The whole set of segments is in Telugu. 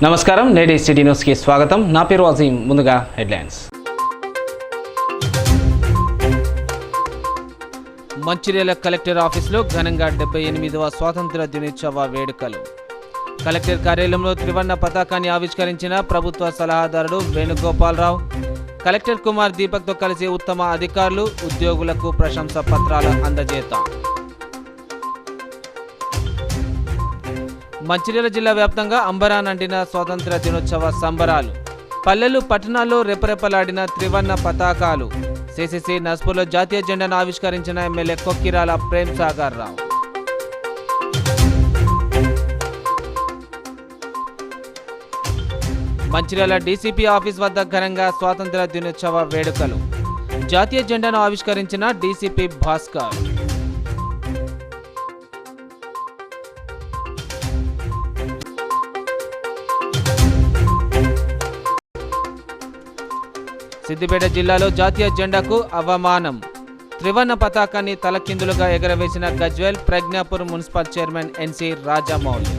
నమస్కారం, నేటి సిటీ న్యూస్కి స్వాగతం. నా పేరు అజీం. ముందుగా హెడ్లైన్స్. మంచిర్యాల కలెక్టర్ ఆఫీసులో ఘనంగా 78వ స్వాతంత్ర దినోత్సవ వేడుకలు. కలెక్టర్ కార్యాలయంలో త్రివర్ణ పతాకాన్ని ఆవిష్కరించిన ప్రభుత్వ సలహాదారుడు వేణుగోపాలరావు. కలెక్టర్ కుమార్ దీపక్తో కలిసి ఉత్తమ అధికారులు, ఉద్యోగులకు ప్రశంసా పత్రాల అందజేత. మంచిర్యాల జిల్లా వ్యాప్తంగా అంబరానంటిన స్వాతంత్ర దినోత్సవ సంబరాలు. పల్లెలు, పట్టణాల్లో రెపరెపలాడిన త్రివర్ణ పతాకాలు. సిసిసి నస్పూర్లో జాతీయ జెండాను ఆవిష్కరించిన ఎమ్మెల్యే కొక్కిరాల ప్రేమ్ సాగర్ రావు. మంచిర్యాల డీసీపీ ఆఫీస్ వద్ద ఘనంగా స్వాతంత్ర దినోత్సవ వేడుకలు. జాతీయ జెండాను ఆవిష్కరించిన డీసీపీ భాస్కర్. సిద్దిపేట జిల్లాలో జాతీయ జెండాకు అవమానం. త్రివర్ణ పతాకాన్ని తలకిందులుగా ఎగరవేసిన Gajwel Pragnapur municipal chairman NC Rajamouli.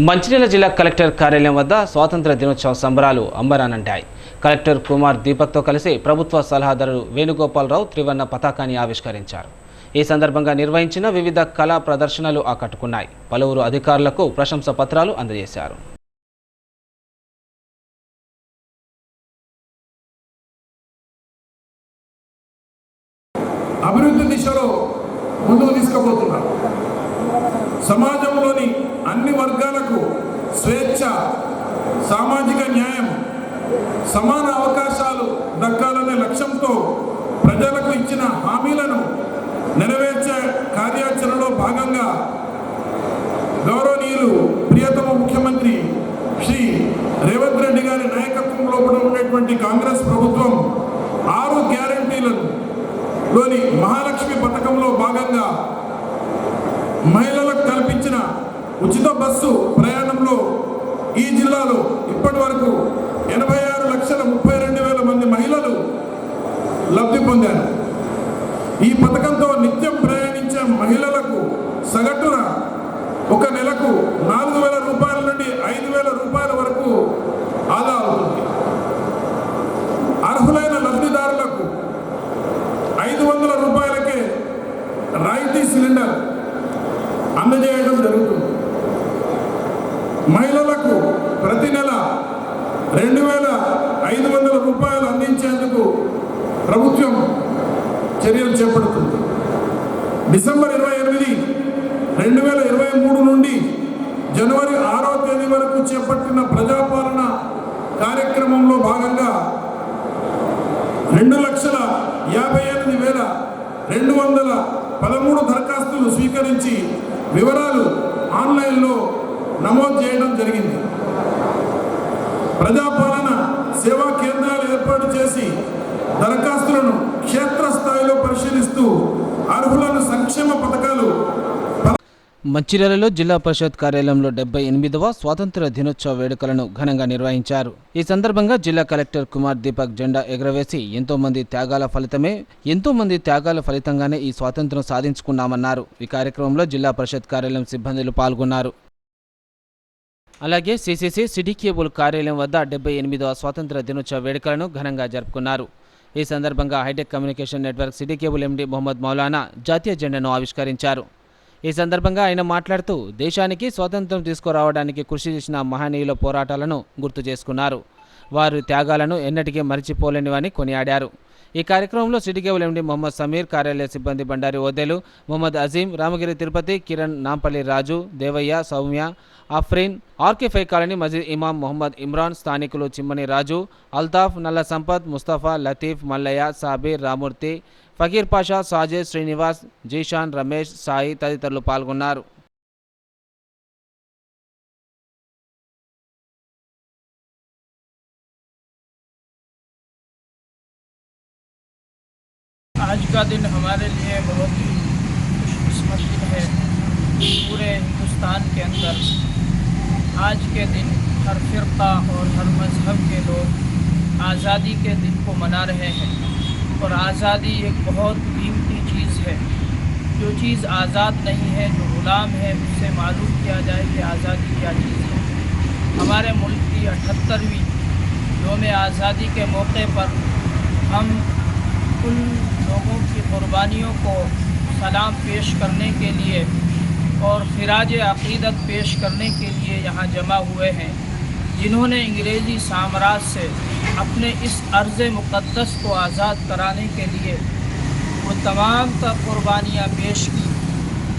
Mancherial జిల్లా కలెక్టర్ కార్యాలయం వద్ద స్వాతంత్ర దినోత్సవ సంబరాలు అంబరానంటాయి. కలెక్టర్ కుమార్ దీపక్తో కలిసి ప్రభుత్వ సలహాదారు వేణుగోపాలరావు త్రివర్ణ పతాకాన్ని ఆవిష్కరించారు. ఈ సందర్భంగా నిర్వహించిన వివిధ కళా ప్రదర్శనలు ఆకట్టుకున్నాయి. పలువురు అధికారులకు ప్రశంసా పత్రాలు అందజేశారు. అభివృద్ధి దిశలో ముందుకు తీసుకుపోతున్నారు. సమాజంలోని అన్ని వర్గాలకు స్వేచ్ఛ, సామాజిక న్యాయం, సమాన అవకాశాలు దక్కాలనే లక్ష్యంతో ప్రజలకు ఇచ్చిన హామీలను నెరవేర్చే కార్యాచరణలో భాగంగా గౌరవనీయులు ప్రియతమ ముఖ్యమంత్రి శ్రీ రేవంత్ రెడ్డి గారి నాయకత్వంలో ఉన్నటువంటి కాంగ్రెస్ ప్రభుత్వం 6 గ్యారంటీలలోని మహాలక్ష్మి పథకంలో భాగంగా మహిళలకు కల్పించిన ఉచిత బస్సు ప్రయాణంలో ఈ జిల్లాలో ఇప్పటి వరకు 86,32,000 మంది మహిళలు లబ్ధి పొందారు. ఈ పథకంతో నిత్యం ప్రయాణించే మహిళలకు సగటున ఒక నెలకు 4,000 రూపాయల నుండి 5,000 రూపాయల వరకు ఆదా అవుతుంది. అర్హులైన లబ్ధిదారులకు 500 రూపాయలకే రాయితీ సిలిండర్ అందజేయడం జరుగుతుంది. మహిళలకు ప్రతి నెల 2,500 రూపాయలు అందించేందుకు ప్రభుత్వం చర్యలు చేపడుతుంది. డిసెంబర్ 28, 2023 నుండి జనవరి 6వ తేదీ వరకు చేపట్టిన ప్రజాపాలన కార్యక్రమంలో భాగంగా 2,58,213 దరఖాస్తులు స్వీకరించి వివరాలు ఆన్లైన్లో నమోదు చేయడం జరిగింది. ప్రజాపాలన సేవా కేంద్రాలు ఏర్పాటు చేసి దరఖాస్తులను క్షేత్రస్థాయిలో పరిశీలిస్తూ అర్హులను సంక్షేమ పథకాలు. మంచిర్యాలలో జిల్లా పరిషత్ కార్యాలయంలో 78వ స్వాతంత్ర దినోత్సవ వేడుకలను ఘనంగా నిర్వహించారు. ఈ సందర్భంగా జిల్లా కలెక్టర్ కుమార్ దీపక్ జెండా ఎగురవేసి ఎంతో మంది త్యాగాల ఫలితంగానే ఈ స్వాతంత్రం సాధించుకున్నామన్నారు. ఈ కార్యక్రమంలో జిల్లా పరిషత్ కార్యాలయం సిబ్బందులు పాల్గొన్నారు. అలాగే సిసిసి సిటీ కేబుల్ కార్యాలయం వద్ద 78వ స్వాతంత్ర దినోత్సవ వేడుకలను ఘనంగా జరుపుకున్నారు. ఈ సందర్భంగా hitech communication network city cable MD Mohammed Maulana జాతీయ జెండాను ఆవిష్కరించారు. ఈ సందర్భంగా ఆయన మాట్లాడుతూ దేశానికి స్వాతంత్రం తీసుకురావడానికి కృషి చేసిన మహనీయుల పోరాటాలను గుర్తు చేసుకున్నారు. వారి త్యాగాలను ఎన్నటికీ మరిచిపోలేనివని కొనియాడారు. ఈ కార్యక్రమంలో city cable MD Mohammed Sameer, కార్యాలయ సిబ్బంది బండారి ఓదెలు, మొహమ్మద్ అజీం, రామగిరి తిరుపతి, కిరణ్, నాంపల్లి రాజు, దేవయ్య, సౌమ్య, ఆఫ్రీన్, ఆర్కే5 కాలనీ మజీద్ ఇమాం మొహమ్మద్ ఇమ్రాన్, స్థానికులు చిమ్మని రాజు, అల్తాఫ్, నల్ల సంపత్, ముస్తఫా, లతీఫ్, మల్లయ్య, సాబీర్, రామూర్తి, ఫకీర్ పాషా, సాజే, శ్రీనివాస్, జీషాన్, రమేష్, సాయి తదితరులు పాల్గొన్నారు. आज का दिन हमारे लिए बहुत ही खुशकिस्मत दिन है। पूरे हिंदुस्तान के अंदर आज के दिन हर फ़िरक़ा और हर मज़हब के लोग आज़ादी के दिन को मना रहे हैं। और आज़ादी एक बहुत कीमती चीज़ है। जो चीज़ आज़ाद नहीं है, जो ग़ुलाम है, उससे मालूम किया जाए कि आज़ादी क्या चीज़ है। हमारे मुल्क की 78वीं यौम आज़ादी के मौके पर हम उन लोगों की क़ुरबानियों को सलाम पेश करने के लिए और खिराज अक़ीदत पेश करने के लिए यहाँ जमा हुए हैं, जिन्होंने अंग्रेज़ी साम्राज्य से अपने इस अर्ज़ मुक़द्दस को आज़ाद कराने के लिए वो तमाम तर क़ुरबानियाँ पेश की,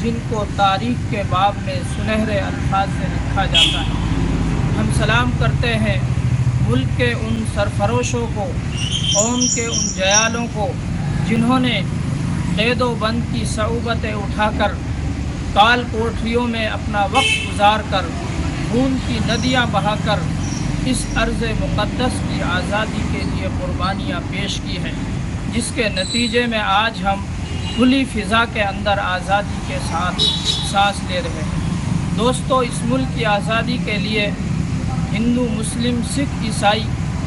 जिनको तारीख़ के बाब में सुनहरे अल्फाज से लिखा जाता है। हम सलाम करते हैं मुल्क के उन सरफरोशों को, कौम के उन जयालों को, जिन्होंने क़ैद व बंद की सऊबतें उठाकर काल कोठरियों में अपना वक्त गुजार कर खून की नदियाँ बहाकर इस अर्ज़ मुक़द्दस की आज़ादी के लिए क़ुरबानियाँ पेश की हैं, जिसके नतीजे में आज हम खुली फ़िज़ा के अंदर आज़ादी के साथ सांस ले रहे हैं। दोस्तों, इस मुल्क की आज़ादी के लिए हिंदू, मुस्लिम, सिख, ईसाई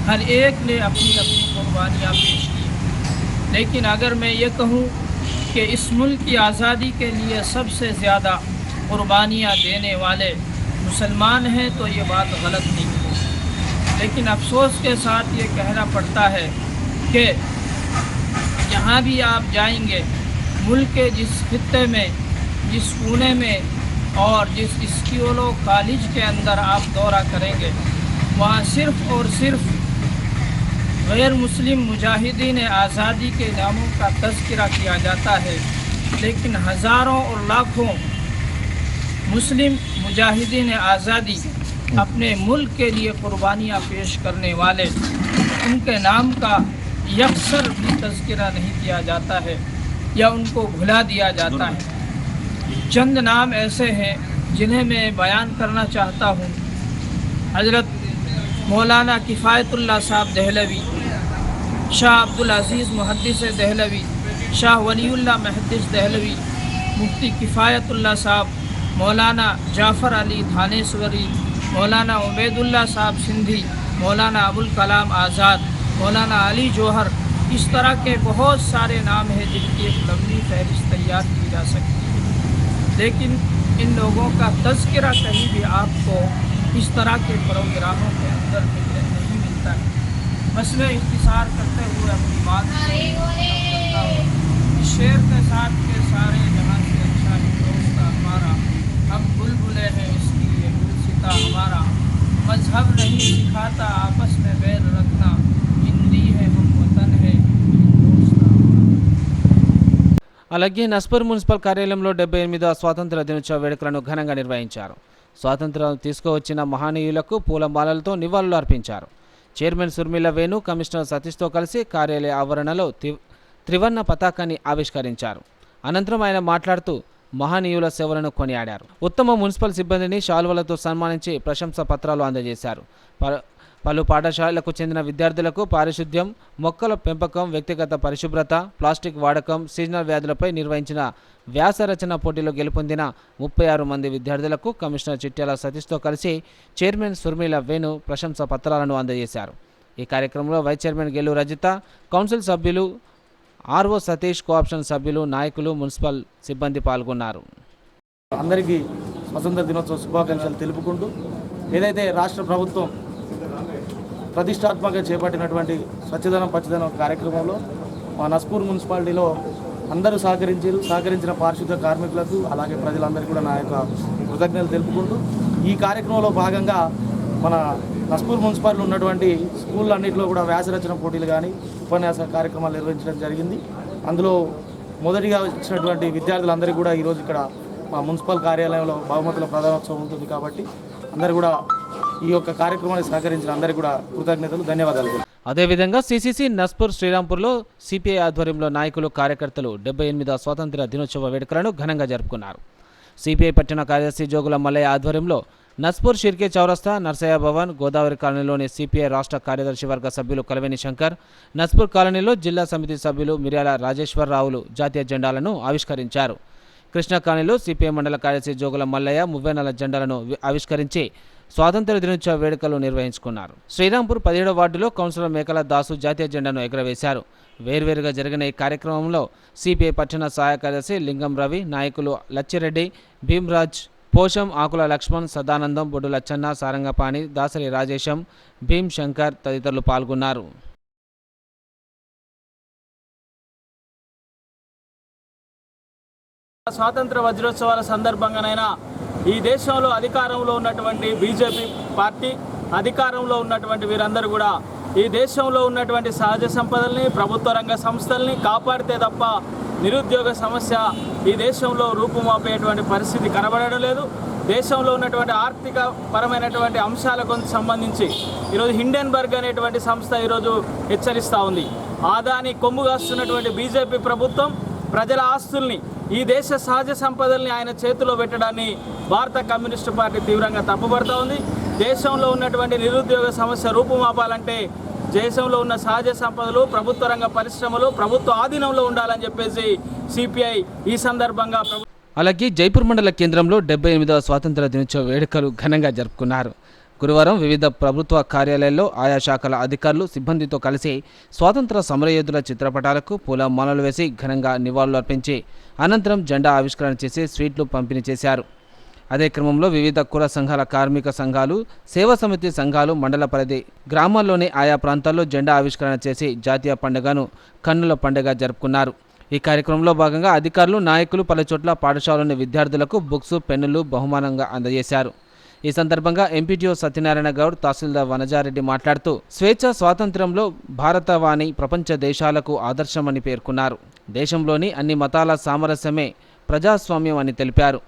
हर एक ने अपनी अपनी क़ुरबानियाँ पेश की। लेकिन अगर मैं ये कहूँ कि इस मुल्क की आज़ादी के लिए सबसे ज़्यादा क़ुरबानियाँ देने वाले मुसलमान हैं तो ये बात गलत नहीं है। लेकिन अफसोस के साथ ये कहना पड़ता है कि जहाँ भी आप जाएंगे, मुल्क के जिस खित्ते में, जिस कोने में और जिस स्कूलों कॉलेज के अंदर आप दौरा करेंगे, वहाँ सिर्फ़ और सिर्फ गैर मुस्लिम मुजाहिदीन आज़ादी के नामों का तज़किरा किया जाता है, लेकिन हज़ारों और लाखों मुस्लिम मुजाहिदीन आज़ादी अपने मुल्क के लिए क़ुरबानियाँ पेश करने वाले, उनके नाम का यकसर भी तज़किरा नहीं किया जाता है या उनको भुला दिया जाता है। चंद नाम ऐसे हैं जिन्हें मैं बयान करना चाहता हूँ। हज़रत मौलाना किफ़ायतुल्लाह साहब दहलवी, शाह अब्दुल अज़ीज़ मुहद्दिस दहलवी, शाह वलीउल्लाह मुहद्दिस दहलवी, मुफ्ती किफ़ायतुल्लाह साहब, मौलाना जाफ़र अली थानेश्वरी, मौलाना उबैदुल्लाह साहब सिंधी, मौलाना अबुल कलाम आज़ाद, मौलाना अली जौहर, इस तरह के बहुत सारे नाम हैं जिनकी एक लंबी फहरिस्त तैयार की जा सकती है। लेकिन इन लोगों का तज़किरा कहीं भी आपको इस तरह के प्रोग्रामों के अंदर नहीं मिलता है। बस मैं इंतज़ार करते हुए अपनी बात करता हूँ। इस शेर के साथ के सारे जहाँ से अच्छा हिंदुस्तान हमारा, हम बुलबुले हैं इसकी ये गुलसिता हमारा, मजहब नहीं सिखाता आपस में बैर रखना, हिंदी है हम वतन है हिंदुस्तान। అలాగే నస్పూర్ మున్సిపల్ కార్యాలయంలో 78వ స్వాతంత్ర దినోత్సవ వేడుకలను ఘనంగా నిర్వహించారు. స్వాతంత్ర్యం తీసుకువచ్చిన మహనీయులకు పూలమాలలతో నివాళులు అర్పించారు. చైర్మన్ సుర్మిల వేణు కమిషనర్ సతీష్తో కలిసి కార్యాలయ ఆవరణలో త్రివర్ణ పతాకాన్ని ఆవిష్కరించారు. అనంతరం ఆయన మాట్లాడుతూ మహనీయుల సేవలను కొనియాడారు. ఉత్తమ మున్సిపల్ సిబ్బందిని శాల్వలతో సన్మానించి ప్రశంసా పత్రాలు అందజేశారు. పలు పాఠశాలలకు చెందిన విద్యార్థులకు పారిశుద్ధ్యం, మొక్కల పెంపకం, వ్యక్తిగత పరిశుభ్రత, ప్లాస్టిక్ వాడకం, సీజనల్ వ్యాధులపై నిర్వహించిన వ్యాస రచన పోటీలో గెలుపొందిన 36 మంది విద్యార్థులకు కమిషనర్ చిట్యాల సతీష్తో కలిసి చైర్మన్ సుర్మిల వేణు ప్రశంసా పత్రాలను అందజేశారు. ఈ కార్యక్రమంలో వైస్ చైర్మన్ గెలు రజిత, కౌన్సిల్ సభ్యులు, ఆర్ఓ సతీష్, కోఆప్షన్ సభ్యులు, నాయకులు, మున్సిపల్ సిబ్బంది పాల్గొన్నారు. అందరికీ స్వతంత్ర దినోత్సవ శుభాకాంక్షలు తెలుపుకుంటూ, ఏదైతే రాష్ట్ర ప్రభుత్వం ప్రతిష్టాత్మకంగా చేపట్టినటువంటి స్వచ్ఛదనం పచ్చదనం కార్యక్రమంలో మా నస్పూర్ మున్సిపాలిటీలో అందరూ సహకరించిన పారిశుద్ధ కార్మికులకు అలాగే ప్రజలందరికీ కూడా నా యొక్క కృతజ్ఞతలు తెలుపుకుంటూ, ఈ కార్యక్రమంలో భాగంగా మన నస్పూర్ మున్సిపాలిటీలో ఉన్నటువంటి స్కూళ్ళన్నింటిలో కూడా వ్యాసరచన పోటీలు కానీ ఉపన్యాస కార్యక్రమాలు నిర్వహించడం జరిగింది. అందులో మొదటిగా వచ్చినటువంటి విద్యార్థులందరికీ కూడా ఈరోజు ఇక్కడ మా మున్సిపల్ కార్యాలయంలో బహుమతుల ప్రదానోత్సవం ఉంటుంది కాబట్టి అందరూ కూడా ఈ యొక్క కార్యక్రమానికి సహకరించిన అందరికీ కూడా కృతజ్ఞతలు, ధన్యవాదాలు. అదేవిధంగా సిసిసి నస్పూర్ శ్రీరాంపూర్లో సిపిఐ ఆధ్వర్యంలో నాయకులు, కార్యకర్తలు 78వ స్వాతంత్ర దినోత్సవ వేడుకలను ఘనంగా జరుపుకున్నారు. సిపిఐ పట్టణ కార్యదర్శి జోగుల మల్లయ్య ఆధ్వర్యంలో నస్పూర్ షిర్కే చౌరస్తా, నర్సయ్య భవన్, గోదావరి కాలనీలోని సిపిఐ రాష్ట్ర కార్యదర్శి వర్గ సభ్యులు కలవేని శంకర్, నస్పూర్ కాలనీలో జిల్లా సమితి సభ్యులు మిర్యాల రాజేశ్వరరావులు జాతీయ జెండాలను ఆవిష్కరించారు. కృష్ణా కాలనీలో సిపిఐ మండల కార్యదర్శి జోగుల మల్లయ్య మువ్వేనల జెండాలను ఆవిష్కరించి స్వాతంత్ర దినోత్సవ వేడుకలు నిర్వహించుకున్నారు. శ్రీరాంపూర్ 17వ వార్డులో కౌన్సిలర్ మేకల దాసు జాతీయ జెండాను ఎగురవేశారు. వేర్వేరుగా జరిగిన ఈ కార్యక్రమంలో సిపిఐ పట్టణ సహాయ కార్యదర్శి లింగం రవి, నాయకులు లచ్చిరెడ్డి, భీమ్రాజ్, పోషం, ఆకుల లక్ష్మణ్, సదానందం, బొడ్డు లచ్చన్న, సారంగపాణి, దాసరి రాజేశం, భీమ్ శంకర్ తదితరులు పాల్గొన్నారు. స్వాతంత్ర వజ్రోత్సవాల సందర్భంగానైనా ఈ దేశంలో అధికారంలో ఉన్నటువంటి బీజేపీ పార్టీ, అధికారంలో ఉన్నటువంటి వీరందరూ కూడా ఈ దేశంలో ఉన్నటువంటి సహజ సంపదల్ని, ప్రభుత్వ రంగ సంస్థల్ని కాపాడితే తప్ప నిరుద్యోగ సమస్య ఈ దేశంలో రూపుమాపేటువంటి పరిస్థితి కనబడడం లేదు. దేశంలో ఉన్నటువంటి ఆర్థిక పరమైనటువంటి అంశాలకు సంబంధించి ఈరోజు హిండెన్బర్గ్ అనేటువంటి సంస్థ ఈరోజు హెచ్చరిస్తూ ఉంది. ఆదాని కొమ్ముగాస్తున్నటువంటి బీజేపీ ప్రభుత్వం ప్రజల ఆస్తుల్ని, ఈ దేశ సహజ సంపదల్ని ఆయన చేతిలో పెట్టడాన్ని భారత కమ్యూనిస్టు పార్టీ తీవ్రంగా తప్పుపడుతూ ఉంది. దేశంలో ఉన్నటువంటి నిరుద్యోగ సమస్య రూపుమాపాలంటే దేశంలో ఉన్న సహజ సంపదలు, ప్రభుత్వ రంగ పరిశ్రమలు ప్రభుత్వ ఆధీనంలో ఉండాలని చెప్పేసి సిపిఐ ఈ సందర్భంగా అలాగే జైపూర్ మండల కేంద్రంలో 78వ స్వాతంత్ర దినోత్సవ వేడుకలు ఘనంగా జరుపుకున్నారు. గురువారం వివిధ ప్రభుత్వ కార్యాలయాల్లో ఆయా శాఖల అధికారులు సిబ్బందితో కలిసి స్వాతంత్ర సమరయోధుల చిత్రపటాలకు పూలమాలలు వేసి ఘనంగా నివాళులు అర్పించి అనంతరం జెండా ఆవిష్కరణ చేసి స్వీట్లు పంపిణీ చేశారు. అదే క్రమంలో వివిధ కుల సంఘాల, కార్మిక సంఘాలు, సేవా సమితి సంఘాలు మండల పరిధి గ్రామాల్లోని ఆయా ప్రాంతాల్లో జెండా ఆవిష్కరణ చేసి జాతీయ పండుగను కన్నుల పండుగ జరుపుకున్నారు. ఈ కార్యక్రమంలో భాగంగా అధికారులు, నాయకులు పలుచోట్ల పాఠశాలలోని విద్యార్థులకు బుక్స్, పెన్నులు బహుమానంగా అందజేశారు. ఈ సందర్భంగా ఎంపీటీఓ సత్యనారాయణ గౌడ్, తహసీల్దార్ వనజారెడ్డి మాట్లాడుతూ స్వేచ్ఛ స్వాతంత్ర్యంలో భారతవాణి ప్రపంచ దేశాలకు ఆదర్శమని పేర్కొన్నారు. దేశంలోని అన్ని మతాల సామరస్యమే ప్రజాస్వామ్యం అని తెలిపారు.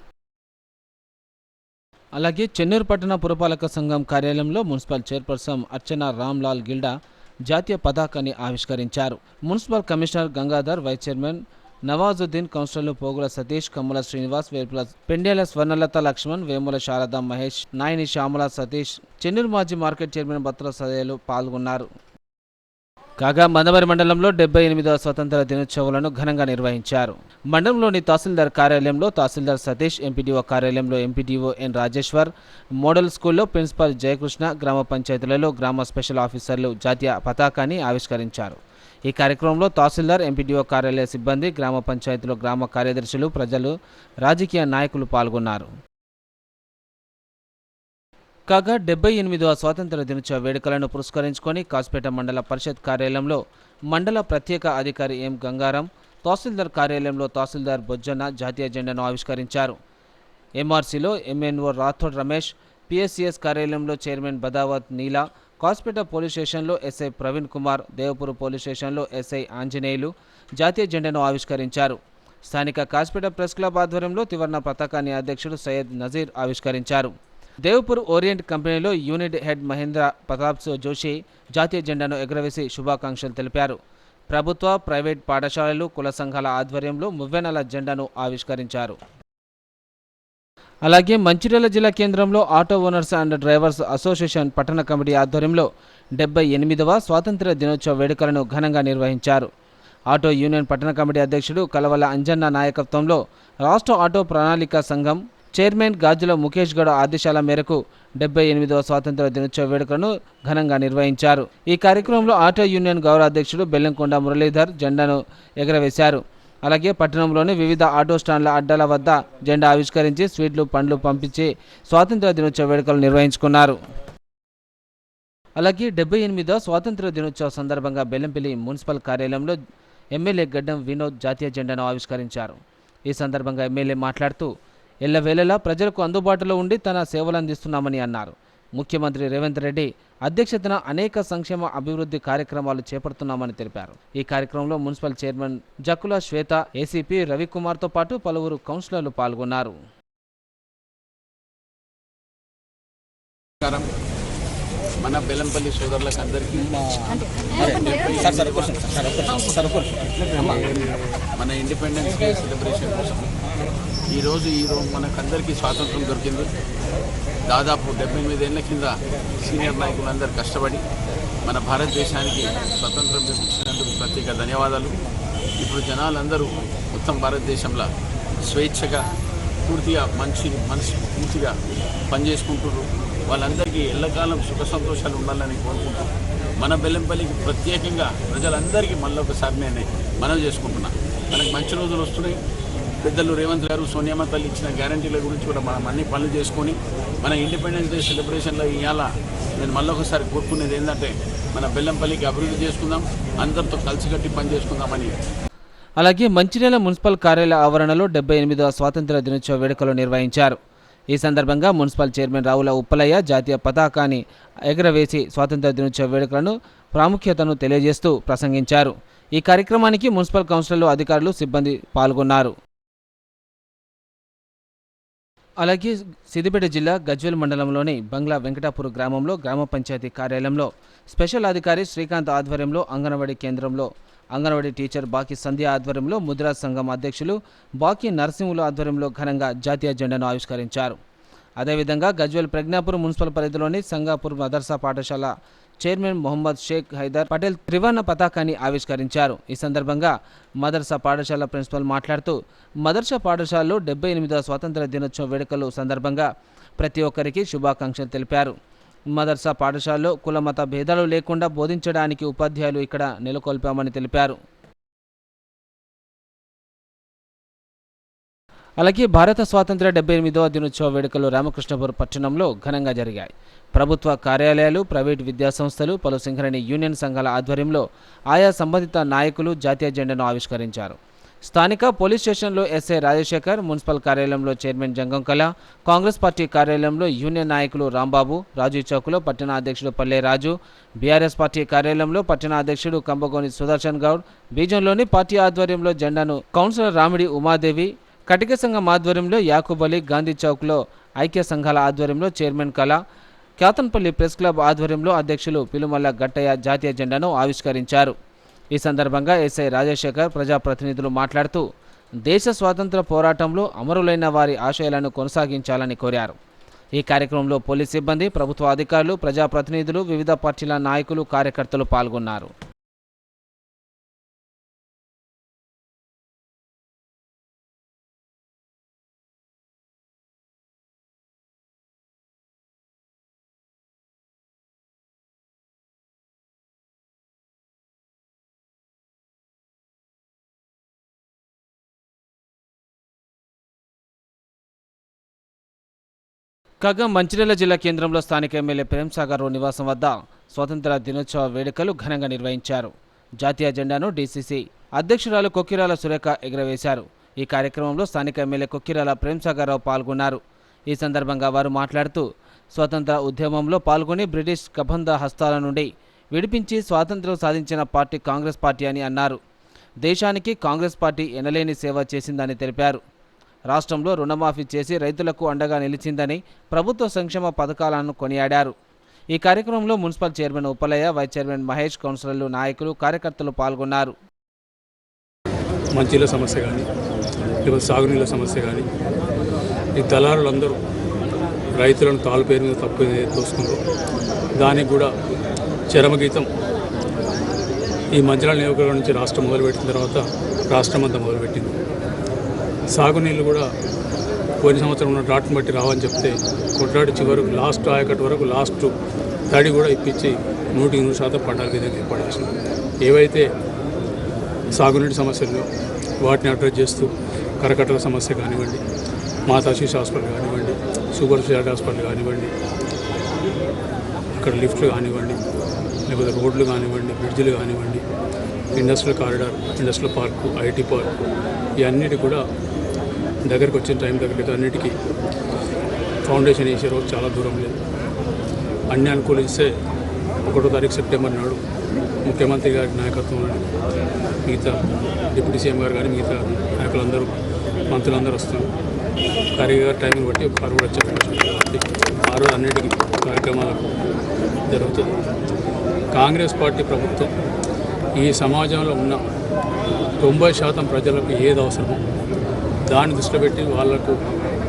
అలాగే చెన్నూరు పట్టణ పురపాలక సంఘం కార్యాలయంలో మున్సిపల్ చైర్పర్సన్ అర్చన రామ్లాల్ గిల్డా జాతీయ పతాకాన్ని ఆవిష్కరించారు. Municipal commissioner Gangadhar, vice chairman Nawazuddin, కౌన్సిలర్లు పోగుల సతీష్, కమ్ముల శ్రీనివాస్, వేర్పుల పెండేల స్వర్ణలత లక్ష్మణ్, వేముల శారద మహేష్, నాయని శ్యామల సతీష్, చెన్నూరు మాజీ మార్కెట్ చైర్మన్ బత్ర సదయలు పాల్గొన్నారు. కాగా మందమరి మండలంలో 78వ స్వతంత్ర దినోత్సవాలను ఘనంగా నిర్వహించారు. మండలంలోని తహసీల్దార్ కార్యాలయంలో తహసీల్దార్ సతీష్, ఎంపీడీఓ కార్యాలయంలో ఎంపీడీఓ ఎన్ రాజేశ్వర్, మోడల్ స్కూల్లో ప్రిన్సిపాల్ జయకృష్ణ, గ్రామ పంచాయతీలలో గ్రామ స్పెషల్ ఆఫీసర్లు జాతీయ పతాకాన్ని ఆవిష్కరించారు. ఈ కార్యక్రమంలో తహసీల్దార్, ఎంపీడీఓ కార్యాలయ సిబ్బంది, గ్రామ పంచాయతీలో గ్రామ కార్యదర్శులు, ప్రజలు, రాజకీయ నాయకులు పాల్గొన్నారు. కాగా 78వ స్వాతంత్ర దినోత్సవ వేడుకలను పురస్కరించుకొని కాస్పేట మండల పరిషత్ కార్యాలయంలో మండల ప్రత్యేక అధికారి ఎం గంగారాం, తహసీల్దార్ కార్యాలయంలో తహసీల్దార్ బొజ్జన్న జాతీయ జెండాను ఆవిష్కరించారు. ఎంఆర్సీలో ఎంఎన్ఓ రాథోడ్ రమేష్, పిఎస్సిఎస్ కార్యాలయంలో చైర్మన్ బదావత్ నీలా, కాస్పేట పోలీస్ స్టేషన్లో ఎస్ఐ ప్రవీణ్ కుమార్, దేవపూర్ పోలీస్ స్టేషన్లో ఎస్ఐ ఆంజనేయులు జాతీయ జెండాను ఆవిష్కరించారు. స్థానిక కాస్పేట ప్రెస్ క్లబ్ ఆధ్వర్యంలో త్రివర్ణ పతాకాన్ని అధ్యక్షుడు సయ్యద్ నజీర్ ఆవిష్కరించారు. దేవపూర్ ఓరియంట్ కంపెనీలో యూనిట్ హెడ్ మహేంద్ర ప్రతాప్ జోషి జాతీయ జెండాను ఎగురవేసి శుభాకాంక్షలు తెలిపారు. ప్రభుత్వ, ప్రైవేట్ పాఠశాలలు, కుల సంఘాల ఆధ్వర్యంలో మువ్వెనెల జెండాను ఆవిష్కరించారు. అలాగే మంచిర్యాల జిల్లా కేంద్రంలో auto owners and drivers association పట్టణ కమిటీ ఆధ్వర్యంలో 78వ స్వాతంత్ర్య దినోత్సవ వేడుకలను ఘనంగా నిర్వహించారు. ఆటో యూనియన్ పట్టణ కమిటీ అధ్యక్షుడు కలవల అంజన్న నాయకత్వంలో రాష్ట్ర ఆటో ప్రణాళిక సంఘం చైర్మన్ గాజుల ముఖేష్ గౌడ్ ఆదేశాల మేరకు 78వ స్వాతంత్ర దినోత్సవ వేడుకలను ఘనంగా నిర్వహించారు. ఈ కార్యక్రమంలో ఆటో యూనియన్ గౌరవ అధ్యక్షుడు బెల్లంకొండ మురళీధర్ జెండాను ఎగరవేశారు. అలాగే పట్టణంలోని వివిధ ఆటో స్టాండ్ల అడ్డాల వద్ద జెండా ఆవిష్కరించి స్వీట్లు, పండ్లు పంపించి స్వాతంత్ర దినోత్సవ వేడుకలు నిర్వహించుకున్నారు. అలాగే 78వ స్వాతంత్ర దినోత్సవ సందర్భంగా బెల్లంపల్లి మున్సిపల్ కార్యాలయంలో ఎమ్మెల్యే గడ్డం వినోద్ జాతీయ జెండాను ఆవిష్కరించారు. ఈ సందర్భంగా ఎమ్మెల్యే మాట్లాడుతూ ఎల్లవేళలా ప్రజలకు అందుబాటులో ఉండి తన సేవలు అందిస్తున్నామని అన్నారు. ముఖ్యమంత్రి రేవంత్ రెడ్డి అధ్యక్షతన అనేక సంక్షేమ అభివృద్ధి కార్యక్రమాలు చేపడుతున్నామని తెలిపారు. ఈ కార్యక్రమంలో మున్సిపల్ చైర్మన్ జక్కుల శ్వేత, ఏసీపీ రవికుమార్తో పాటు పలువురు కౌన్సిలర్లు పాల్గొన్నారు. మన బెల్లంపల్లి సోదరులకు అందరికీ మన ఇండిపెండెన్స్ డే సెలబ్రేషన్ కోసం ఈరోజు మనకందరికీ స్వాతంత్రం దొరికింది. దాదాపు 78 ఏళ్ల కింద సీనియర్ నాయకులందరూ కష్టపడి మన భారతదేశానికి స్వతంత్రం తెప్పించినందుకు ప్రత్యేక ధన్యవాదాలు. ఇప్పుడు జనాలందరూ మొత్తం భారతదేశంలో స్వేచ్ఛగా పూర్తిగా మనస్ఫూర్తిగా పనిచేసుకుంటున్నారు. వాళ్ళందరికీ ఎల్లకాలం సుఖ సంతోషాలు ఉండాలని కోరుకుంటాం. మన బెల్లంపల్లికి ప్రత్యేకంగా ప్రజలందరికీ మళ్ళీ ఒకసారి నేను మనవి చేసుకుంటున్నా. మనకి మంచి రోజులు వస్తున్నాయి. పెద్దలు రేవంత్ గారు, సోనియమ్మ తల్లి ఇచ్చిన గ్యారంటీల గురించి కూడా మనం అన్ని పనులు చేసుకొని మన ఇండిపెండెన్స్ డే సెలబ్రేషన్లో ఇవాళ నేను మళ్ళీ ఒకసారి కోరుకునేది ఏంటంటే మన బెల్లంపల్లికి అభివృద్ధి చేసుకుందాం, అందరితో కలిసికట్టి పని చేసుకుందామని. అలాగే మంచిర్యాల మున్సిపల్ కార్యాలయ ఆవరణలో 78వ స్వాతంత్ర దినోత్సవ వేడుకలు నిర్వహించారు. ఈ సందర్భంగా మున్సిపల్ చైర్మన్ రావుల ఉప్పలయ్య జాతీయ పతాకాన్ని ఎగరవేసి స్వాతంత్ర దినోత్సవ వేడుకలను ప్రాముఖ్యతను తెలియజేస్తూ ప్రసంగించారు. ఈ కార్యక్రమానికి మున్సిపల్ కౌన్సిలర్లు, అధికారులు, సిబ్బంది పాల్గొన్నారు. అలాగే సిద్దిపేట జిల్లా గజ్వేల్ మండలంలోని బంగ్లా వెంకటాపూర్ గ్రామంలో గ్రామ పంచాయతీ కార్యాలయంలో స్పెషల్ అధికారి శ్రీకాంత్ ఆధ్వర్యంలో అంగన్వాడీ కేంద్రంలో అంగన్వాడీ టీచర్ బాకీ సంధ్య ఆధ్వర్యంలో ముద్రా సంఘం అధ్యక్షులు బాకీ నరసింహుల ఆధ్వర్యంలో ఘనంగా జాతీయ జెండాను ఆవిష్కరించారు. అదేవిధంగా గజ్వేల్ ప్రజ్ఞాపూర్ మున్సిపల్ పరిధిలోని సంగాపూర్ మదర్సా పాఠశాల చైర్మన్ మొహమ్మద్ షేక్ హైదర్ పటేల్ త్రివర్ణ పతాకాన్ని ఆవిష్కరించారు. ఈ సందర్భంగా మదర్సా పాఠశాల ప్రిన్సిపల్ మాట్లాడుతూ మదర్సా పాఠశాలలో 78వ స్వాతంత్ర దినోత్సవ వేడుకలు సందర్భంగా ప్రతి ఒక్కరికి శుభాకాంక్షలు తెలిపారు. మదర్సా పాఠశాలలో కుల మత భేదాలు లేకుండా బోధించడానికి ఉపాధ్యాయులు ఇక్కడ నెలకొల్పామని తెలిపారు. అలాగే భారత స్వాతంత్ర్య 78వ దినోత్సవ వేడుకలు రామకృష్ణపూర్ పట్టణంలో ఘనంగా జరిగాయి. ప్రభుత్వ కార్యాలయాలు, ప్రైవేటు విద్యాసంస్థలు, పలు సింగరేణి యూనియన్ సంఘాల ఆధ్వర్యంలో ఆయా సంబంధిత నాయకులు జాతీయ జెండాను ఆవిష్కరించారు. స్థానిక పోలీస్ స్టేషన్లో ఎస్ఐ రాజశేఖర్, మున్సిపల్ కార్యాలయంలో చైర్మన్ జంగం కళ, కాంగ్రెస్ పార్టీ కార్యాలయంలో యూనియన్ నాయకులు రాంబాబు, రాజు చౌక్లో పట్టణ అధ్యక్షుడు పల్లె రాజు, బీఆర్ఎస్ పార్టీ కార్యాలయంలో పట్టణ అధ్యక్షుడు కంబగోని సుదర్శన్ గౌడ్, బీజంలోని పార్టీ ఆధ్వర్యంలో జెండాను కౌన్సిలర్ రామిడి ఉమాదేవి, కటిక సంఘం ఆధ్వర్యంలో యాకూబ్ అలీ, గాంధీ చౌక్లో ఐక్య సంఘాల ఆధ్వర్యంలో చైర్మన్ కళ, క్యాతన్పల్లి ప్రెస్ క్లబ్ ఆధ్వర్యంలో అధ్యక్షులు పిలుమల్ల గట్టయ్య జాతీయ జెండాను ఆవిష్కరించారు. ఈ సందర్భంగా ఎస్ఐ రాజశేఖర్ ప్రజాప్రతినిధులు మాట్లాడుతూ దేశ స్వాతంత్ర పోరాటంలో అమరులైన వారి ఆశయాలను కొనసాగించాలని కోరారు. ఈ కార్యక్రమంలో పోలీస్ సిబ్బంది, ప్రభుత్వ అధికారులు, ప్రజాప్రతినిధులు, వివిధ పార్టీల నాయకులు, కార్యకర్తలు పాల్గొన్నారు. కాగా మంచిర్యాల జిల్లా కేంద్రంలో స్థానిక ఎమ్మెల్యే ప్రేమ్సాగర్ నివాసం వద్ద స్వాతంత్ర దినోత్సవ వేడుకలు ఘనంగా నిర్వహించారు. జాతీయ జెండాను డీసీసీ అధ్యక్షురాలు కొక్కిరాల సురేఖ ఎగురవేశారు. ఈ కార్యక్రమంలో స్థానిక ఎమ్మెల్యే కొక్కిరాల ప్రేమ్సాగర్ పాల్గొన్నారు. ఈ సందర్భంగా వారు మాట్లాడుతూ స్వాతంత్ర ఉద్యమంలో పాల్గొని బ్రిటిష్ కబంధ హస్తాల నుండి విడిపించి స్వాతంత్ర్యం సాధించిన పార్టీ కాంగ్రెస్ పార్టీ అని అన్నారు. దేశానికి కాంగ్రెస్ పార్టీ ఎనలేని సేవ చేసిందని తెలిపారు. రాష్ట్రంలో రుణమాఫీ చేసి రైతులకు అండగా నిలిచిందని, ప్రభుత్వ సంక్షేమ పథకాలను కొనియాడారు. ఈ కార్యక్రమంలో municipal chairman Uppalaiah, vice chairman Mahesh, కౌన్సిలర్లు, నాయకులు, కార్యకర్తలు పాల్గొన్నారు. మంచిల సమస్య కానీ, లేకపోతే సాగునీళ్ళ సమస్య కానీ, ఈ దళారులందరూ రైతులను తాళ్ళు పేరు మీద తప్పు తోసుకుంటారు. దానికి కూడా చరమగీతం ఈ మంచిర్యాల నియోజకవర్గం నుంచి రాష్ట్రం మొదలుపెట్టిన తర్వాత రాష్ట్రం అంతా మొదలుపెట్టింది. సాగునీళ్ళు కూడా పోయిన సంవత్సరం ఉన్న డ్రాట్ని బట్టి రావని చెప్తే కొట్లాడి చివరకు లాస్ట్ ఆయకట్టు వరకు లాస్ట్ తడి కూడా ఇప్పించి 100% పంటల విధంగా ఏర్పాటు చేసినాం. ఏవైతే సాగునీటి సమస్యలు వాటిని అడ్రస్ చేస్తూ కరకట్టల సమస్య కానివ్వండి, మాతా శిశు హాస్పిటల్ కానివ్వండి, సూపర్ స్పెషాలిటీ హాస్పిటల్ కానివ్వండి, అక్కడ లిఫ్ట్లు కానివ్వండి, లేకపోతే రోడ్లు కానివ్వండి, బ్రిడ్జిలు కానివ్వండి, industrial corridor, industrial park, IT park, ఇవన్నిటి కూడా దగ్గరికి వచ్చిన టైం దగ్గరికి అన్నిటికీ ఫౌండేషన్ వేసే రోజు చాలా దూరం లేదు. అన్ని అనుకూలిస్తే 1వ తారీఖు సెప్టెంబర్ నాడు ముఖ్యమంత్రి గారి నాయకత్వంలో మిగతా డిప్యూటీ సీఎం గారు కానీ మిగతా నాయకులందరూ, మంత్రులందరూ వస్తారు. ఖాళీ గారి టైంని బట్టి కారు కూడా వచ్చే ఆ రోజు అన్నిటికీ కార్యక్రమాలకు జరుగుతుంది. కాంగ్రెస్ పార్టీ ప్రభుత్వం ఈ సమాజంలో ఉన్న 90% ప్రజలకు ఏది అవసరమో దాన్ని దృష్టిలో పెట్టి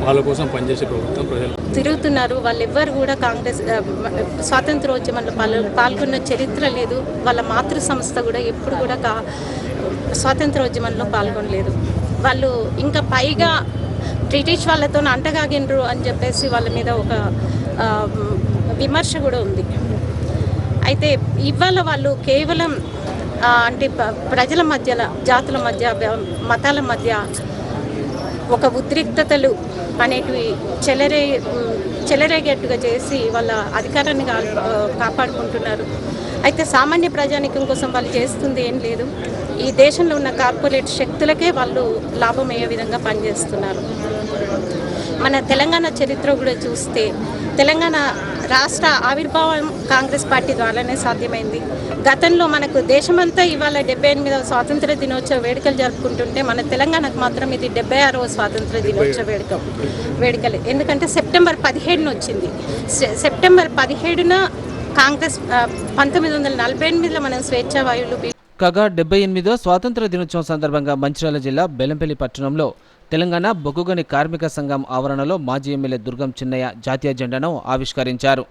వాళ్ళ కోసం పనిచేసే ప్రభుత్వం ప్రజలు తిరుగుతున్నారు. వాళ్ళెవ్వరు కూడా కాంగ్రెస్ స్వాతంత్రోద్యమంలో పాల్గొన్న చరిత్ర లేదు. వాళ్ళ మాతృ సంస్థ కూడా ఎప్పుడు కూడా స్వాతంత్రోద్యమంలో పాల్గొనలేదు. వాళ్ళు ఇంకా పైగా బ్రిటిష్ వాళ్ళతో అంటగాగినరు అని చెప్పేసి వాళ్ళ మీద ఒక విమర్శ కూడా ఉంది. అయితే ఇవాళ వాళ్ళు కేవలం అంటే ప్రజల మధ్యలో, జాతుల మధ్య, మతాల మధ్య ఒక ఉద్రిక్తతలు అనేటివి చెలరేగేట్టుగా చేసి వాళ్ళ అధికారాన్ని కాపాడుకుంటున్నారు. అయితే సామాన్య ప్రజానికం కోసం వాళ్ళు చేస్తుంది ఏం లేదు. ఈ దేశంలో ఉన్న కార్పొరేట్ శక్తులకే వాళ్ళు లాభం అయ్యే విధంగా పనిచేస్తున్నారు. మన తెలంగాణ చరిత్ర కూడా చూస్తే తెలంగాణ రాష్ట్ర ఆవిర్భావం కాంగ్రెస్ పార్టీ ద్వారానే సాధ్యమైంది. గతంలో మనకు దేశమంతా ఇవాళ 78వ స్వాతంత్ర దినోత్సవ వేడుకలు జరుపుకుంటుంటే మన తెలంగాణకు మాత్రం ఇది 76వ స్వాతంత్ర దినోత్సవ వేడుకలు. ఎందుకంటే సెప్టెంబర్ 17 వచ్చింది. సెప్టెంబర్ 17న కాంగ్రెస్ 1948లో మనం స్వేచ్ఛా వాయువులు కాగా 78వ స్వాతంత్ర దినోత్సవం సందర్భంగా మంచిర్యాల జిల్లా బెల్లంపల్లి పట్టణంలో తెలంగాణ బొగ్గుగని కార్మిక సంఘం ఆవరణలో మాజీ ఎమ్మెల్యే దుర్గం చిన్నయ్య జాతీయ జెండాను ఆవిష్కరించారు.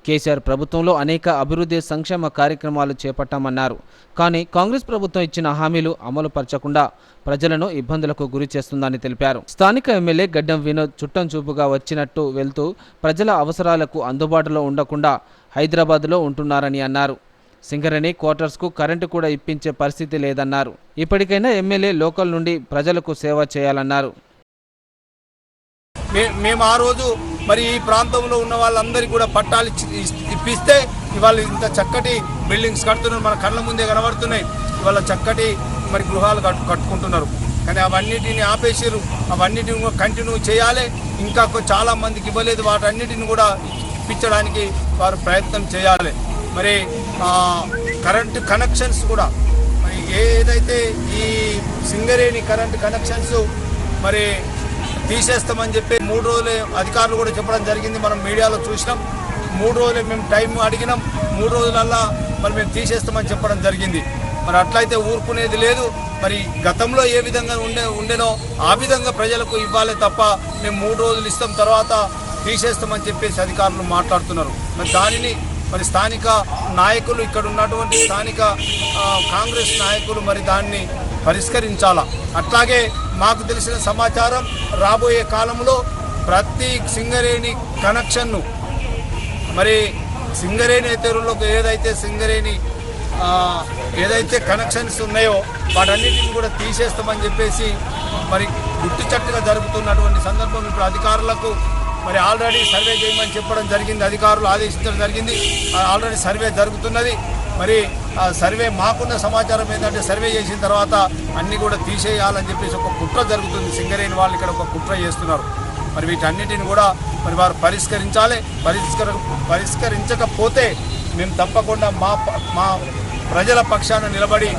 కేసీఆర్ ప్రభుత్వంలో అనేక అభివృద్ధి సంక్షేమ కార్యక్రమాలు చేపట్టామన్నారు. కానీ కాంగ్రెస్ ప్రభుత్వం ఇచ్చిన హామీలు అమలు పరచకుండా ప్రజలను ఇబ్బందులకు గురి చేస్తుందని తెలిపారు. స్థానిక ఎమ్మెల్యే గడ్డం వినోద్ చుట్టం చూపుగా వచ్చినట్టు వెళ్తూ ప్రజల అవసరాలకు అందుబాటులో ఉండకుండా హైదరాబాద్లో ఉంటున్నారని అన్నారు. సింగరేణి క్వార్టర్స్కు కరెంటు కూడా ఇప్పించే పరిస్థితి లేదన్నారు. ఇప్పటికైనా ఎమ్మెల్యే లోకల్ నుండి ప్రజలకు సేవ చేయాలన్నారు. మేము ఆ రోజు మరి ఈ ప్రాంతంలో ఉన్న వాళ్ళందరికీ కూడా పట్టాలు ఇప్పిస్తే ఇవాళ ఇంత చక్కటి బిల్డింగ్స్ కడుతున్నారు, మన కళ్ళ ముందే కనబడుతున్నాయి. ఇవాళ చక్కటి మరి గృహాలు కట్టుకుంటున్నారు. కానీ అవన్నిటిని ఆపేసారు. అవన్నిటిని కంటిన్యూ చేయాలి. ఇంకా చాలా మందికి ఇవ్వలేదు. వాటన్నిటిని కూడా ఇప్పించడానికి వారు ప్రయత్నం చేయాలి. మరి కరెంట్ కనెక్షన్స్ కూడా మరి ఏదైతే ఈ సింగరేణి కరెంట్ కనెక్షన్స్ మరి తీసేస్తామని చెప్పి 3 రోజులే అధికారులు కూడా చెప్పడం జరిగింది. మనం మీడియాలో చూసినాం. 3 రోజులే మేము టైం అడిగినాం. 3 రోజులల్లా మరి మేము తీసేస్తామని చెప్పడం జరిగింది. మరి అట్లయితే ఊరుకునేది లేదు. మరి గతంలో ఏ విధంగా ఉండేనో ఆ విధంగా ప్రజలకు ఇవ్వాలి తప్ప మేము 3 రోజులు ఇస్తాం తర్వాత తీసేస్తామని చెప్పేసి అధికారులు మాట్లాడుతున్నారు. మరి దానిని మరి స్థానిక నాయకులు, ఇక్కడ ఉన్నటువంటి స్థానిక కాంగ్రెస్ నాయకులు మరి దాన్ని పరిష్కరించాలా. అట్లాగే మాకు తెలిసిన సమాచారం రాబోయే కాలంలో ప్రతి సింగరేణి కనెక్షన్ను మరి సింగరేణి తెరువులకు ఏదైతే కనెక్షన్స్ ఉన్నాయో వాటన్నిటిని కూడా తీసేస్తామని చెప్పేసి మరి గుట్టుచట్టుగా జరుగుతున్నటువంటి సందర్భం ఇప్పుడు అధికారులకు మరి ఆల్రెడీ సర్వే చేయమని చెప్పడం జరిగింది. అధికారులు ఆదేశించడం జరిగింది. ఆల్రెడీ సర్వే జరుగుతున్నది. మరి ఆ సర్వే మాకున్న సమాచారం ఏంటంటే సర్వే చేసిన తర్వాత అన్నీ కూడా తీసేయాలని చెప్పేసి ఒక కుట్ర జరుగుతుంది. సింగరేణి వాళ్ళు ఇక్కడ ఒక కుట్ర చేస్తున్నారు. మరి వీటన్నిటిని కూడా మరి వారు పరిష్కరించాలి. పరిష్కరించకపోతే మేము తప్పకుండా మా ప్రజల పక్షాన నిలబడి